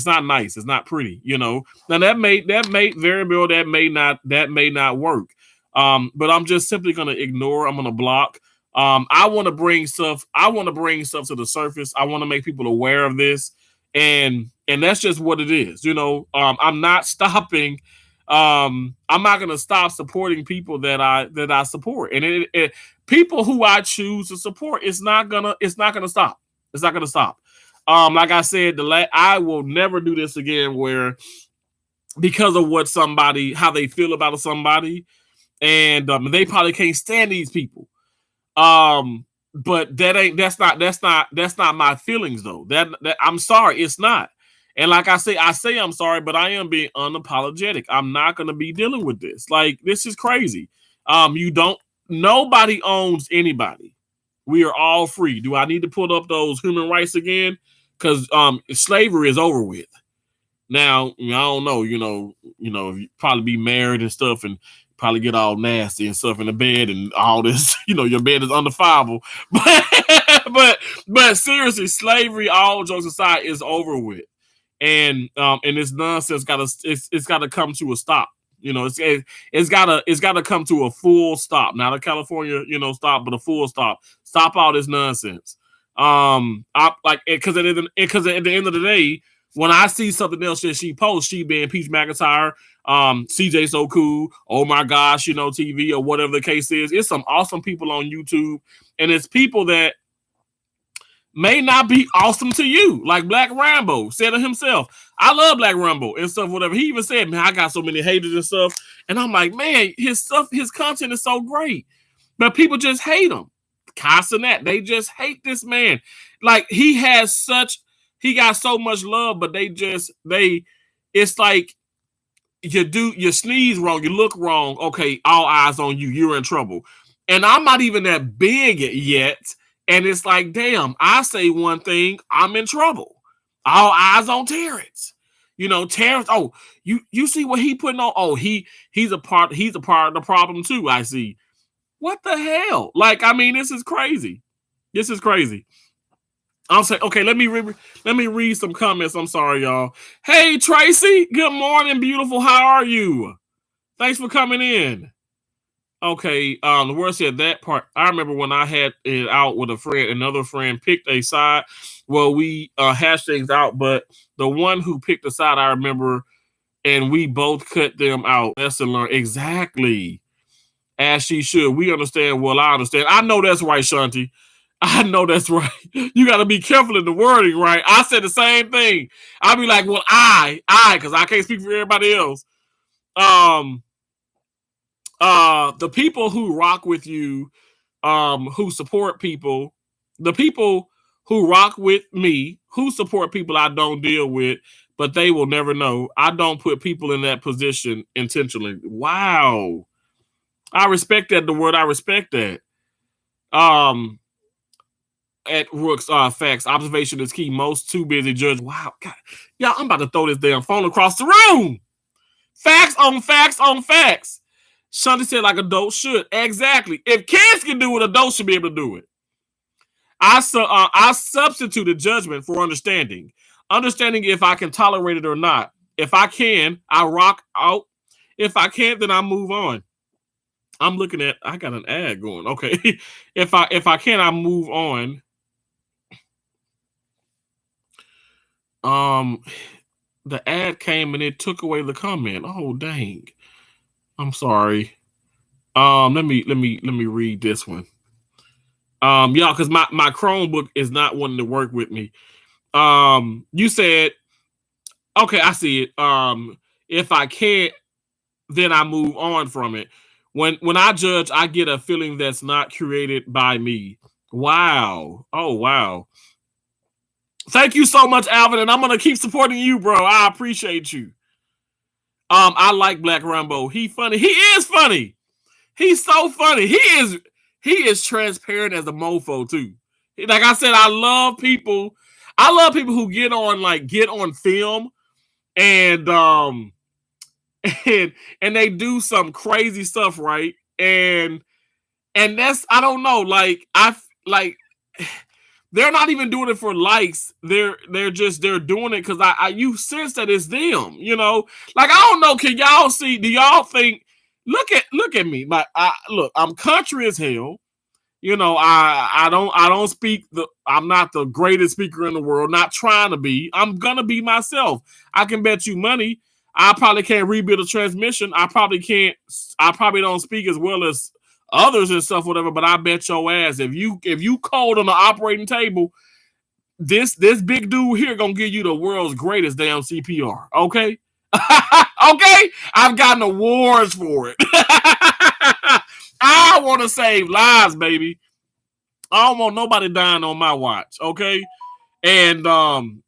not nice. It's not pretty. Now that may very well that may not work. But I'm just simply gonna ignore. I'm gonna block. I want to bring stuff. I want to bring stuff to the surface. I want to make people aware of this, and that's just what it is. I'm not stopping. I'm not gonna stop supporting people that I support, and people who I choose to support. It's not gonna stop. It's not gonna stop. Like I said, I will never do this again. Where because of how they feel about somebody, and they probably can't stand these people. Um, but that's not my feelings though. That I'm sorry, it's not. And like I say I'm sorry, but I am being unapologetic. I'm not gonna be dealing with this. Like this is crazy. You don't. Nobody owns anybody. We are all free. Do I need to put up those human rights again? Because slavery is over with. Now, I don't know, you probably be married and stuff and probably get all nasty and stuff in the bed and all this, your bed is undefiable. But seriously, slavery, all jokes aside, is over with. And this nonsense it's gotta come to a stop. It's gotta come to a full stop. Not a California, stop, but a full stop. Stop all this nonsense. I like because at the end of the day, when I see something else that she posts, she being Peach McIntyre, CJ So Cool, oh my gosh, TV or whatever the case is, it's some awesome people on YouTube, and it's people that may not be awesome to you. Like Black Rambo said it himself. I love Black Rambo and stuff, whatever. He even said, man, I got so many haters and stuff. And I'm like, man, his content is so great. But people just hate him. Castanet, they just hate this man. Like he got so much love, but it's like you sneeze wrong, you look wrong. Okay, all eyes on you. You're in trouble. And I'm not even that big yet. And it's like, damn, I say one thing, I'm in trouble. All eyes on Terrence. Terrence, oh, you see what he putting on? Oh, he's a part of the problem too, I see. What the hell? Like, I mean, this is crazy. This is crazy. I'll say, okay, let me read some comments. I'm sorry, y'all. Hey, Tracy, good morning, beautiful. How are you? Thanks for coming in. Okay, the word said that part. I remember when I had it out with a friend, another friend picked a side. Well, we hashed things out, but the one who picked a side, I remember, and we both cut them out. Lesson learned. Exactly. As she should. We understand. Well, I understand. I know that's right, Shanti. I know that's right. You got to be careful in the wording, right? I said the same thing. I'll be like, well, because I can't speak for everybody else. The people who rock with you, who support people, the people who rock with me, who support people I don't deal with, but they will never know. I don't put people in that position intentionally. Wow. I respect that. The word I respect that. At Rook's facts, observation is key. Most too busy judge. Wow, God. Yeah, I'm about to throw this damn phone across the room. Facts on facts on facts. Shanti said like adults should. Exactly. If kids can do it, adults should be able to do it. I substituted judgment for understanding. Understanding if I can tolerate it or not. If I can, I rock out. If I can't, then I move on. I'm looking at. I got an ad going. Okay. If I can, I move on. The ad came and it took away the comment. Oh dang. I'm sorry. Let me read this one. Y'all, because my Chromebook is not wanting to work with me. You said, okay, I see it. If I can't, then I move on from it. When I judge, I get a feeling that's not created by me. Wow. Oh wow. Thank you so much, Alvin, and I'm gonna keep supporting you, bro. I appreciate you. I like Black Rambo. He funny. He is funny. He's so funny. He is transparent as a mofo too. Like I said, I love people. I love people who get on film and and they do some crazy stuff, right? And that's, I don't know, like like they're not even doing it for likes. They're doing it because I you sense that it's them, you know. Like I don't know, can y'all see? Do y'all think? Look at me. Like look, I'm country as hell. You know, I don't speak the I'm not the greatest speaker in the world, not trying to be. I'm gonna be myself. I can bet you money. I probably can't rebuild a transmission. I probably don't speak as well as others and stuff, whatever, but I bet your ass if you cold on the operating table, this big dude here gonna give you the world's greatest damn CPR. Okay? Okay? I've gotten awards for it. I want to save lives, baby. I don't want nobody dying on my watch, okay? And I'm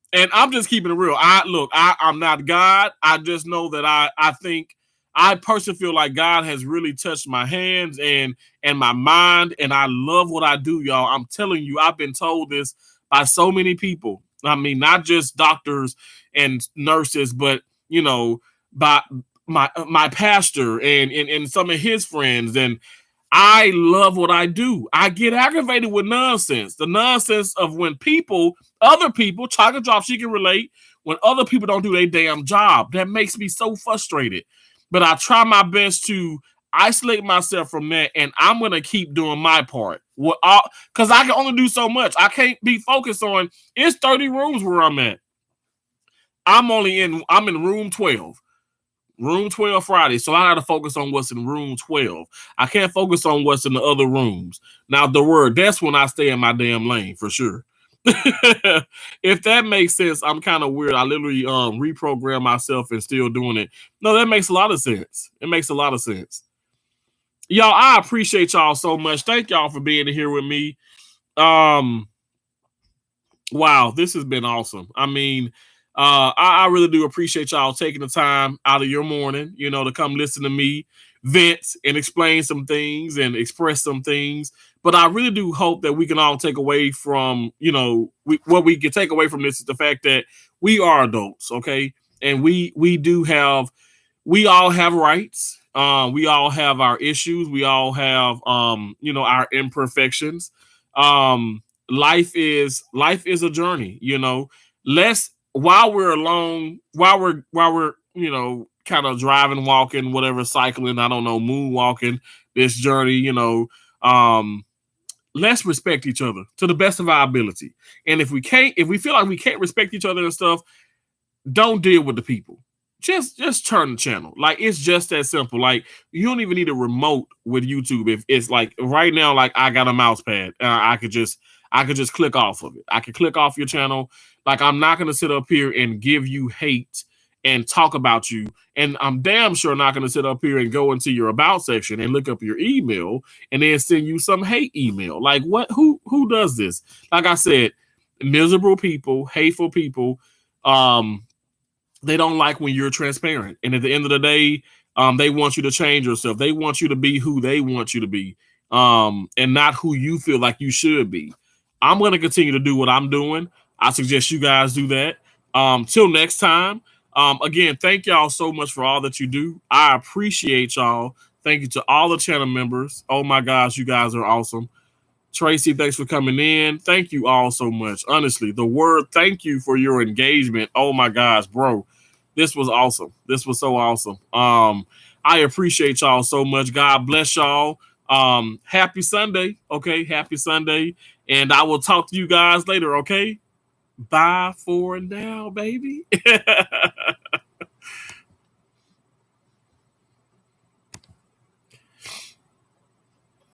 just keeping it real. I'm not God. I just know that I think I personally feel like God has really touched my hands and my mind, and I love what I do, y'all. I'm telling you, I've been told this by so many people. I mean, not just doctors and nurses, but you know, by my pastor and some of his friends. And I love what I do. I get aggravated with nonsense. The nonsense of when other people, Chocolate Drop, she can relate, when other people don't do their damn job. That makes me so frustrated. But I try my best to isolate myself from that, and I'm going to keep doing my part. Because I can only do so much. I can't be focused on, it's 30 rooms where I'm at. I'm in room 12. Room 12 Friday. So I got to focus on what's in room 12. I can't focus on what's in the other rooms. Now, that's when I stay in my damn lane for sure. If that makes sense, I'm kind of weird. I literally reprogram myself and still doing it. No, that makes a lot of sense. It makes a lot of sense. Y'all, I appreciate y'all so much. Thank y'all for being here with me. Wow, this has been awesome. I mean, I really do appreciate y'all taking the time out of your morning, to come listen to me vent and explain some things and express some things. But I really do hope that we can all take away from, what we can take away from this is the fact that we are adults, okay? And we all have rights. We all have our issues. We all have, our imperfections. Life is a journey. Let's while we're alone, while we're kind of driving, walking, whatever, cycling, I don't know, moonwalking this journey. Let's respect each other to the best of our ability. And if we feel like we can't respect each other and stuff, don't deal with the people. Just turn the channel. Like, it's just that simple. Like, you don't even need a remote with YouTube. If it's like right now, like I got a mouse pad, I could just click off of it. I could click off your channel. Like, I'm not gonna sit up here and give you hate and talk about you. And I'm damn sure not gonna sit up here and go into your about section and look up your email and then send you some hate email. Like, what? Who does this? Like I said, miserable people, hateful people. They don't like when you're transparent. And at the end of the day, they want you to change yourself. They want you to be who they want you to be, and not who you feel like you should be. I'm going to continue to do what I'm doing. I suggest you guys do that. Till next time. Again, thank y'all so much for all that you do. I appreciate y'all. Thank you to all the channel members. Oh my gosh, you guys are awesome. Tracy, thanks for coming in. Thank you all so much. Honestly, the word thank you for your engagement. Oh my gosh, bro. This was awesome. This was so awesome. I appreciate y'all so much. God bless y'all. Happy Sunday. Okay, happy Sunday. And I will talk to you guys later, okay? Bye for now, baby.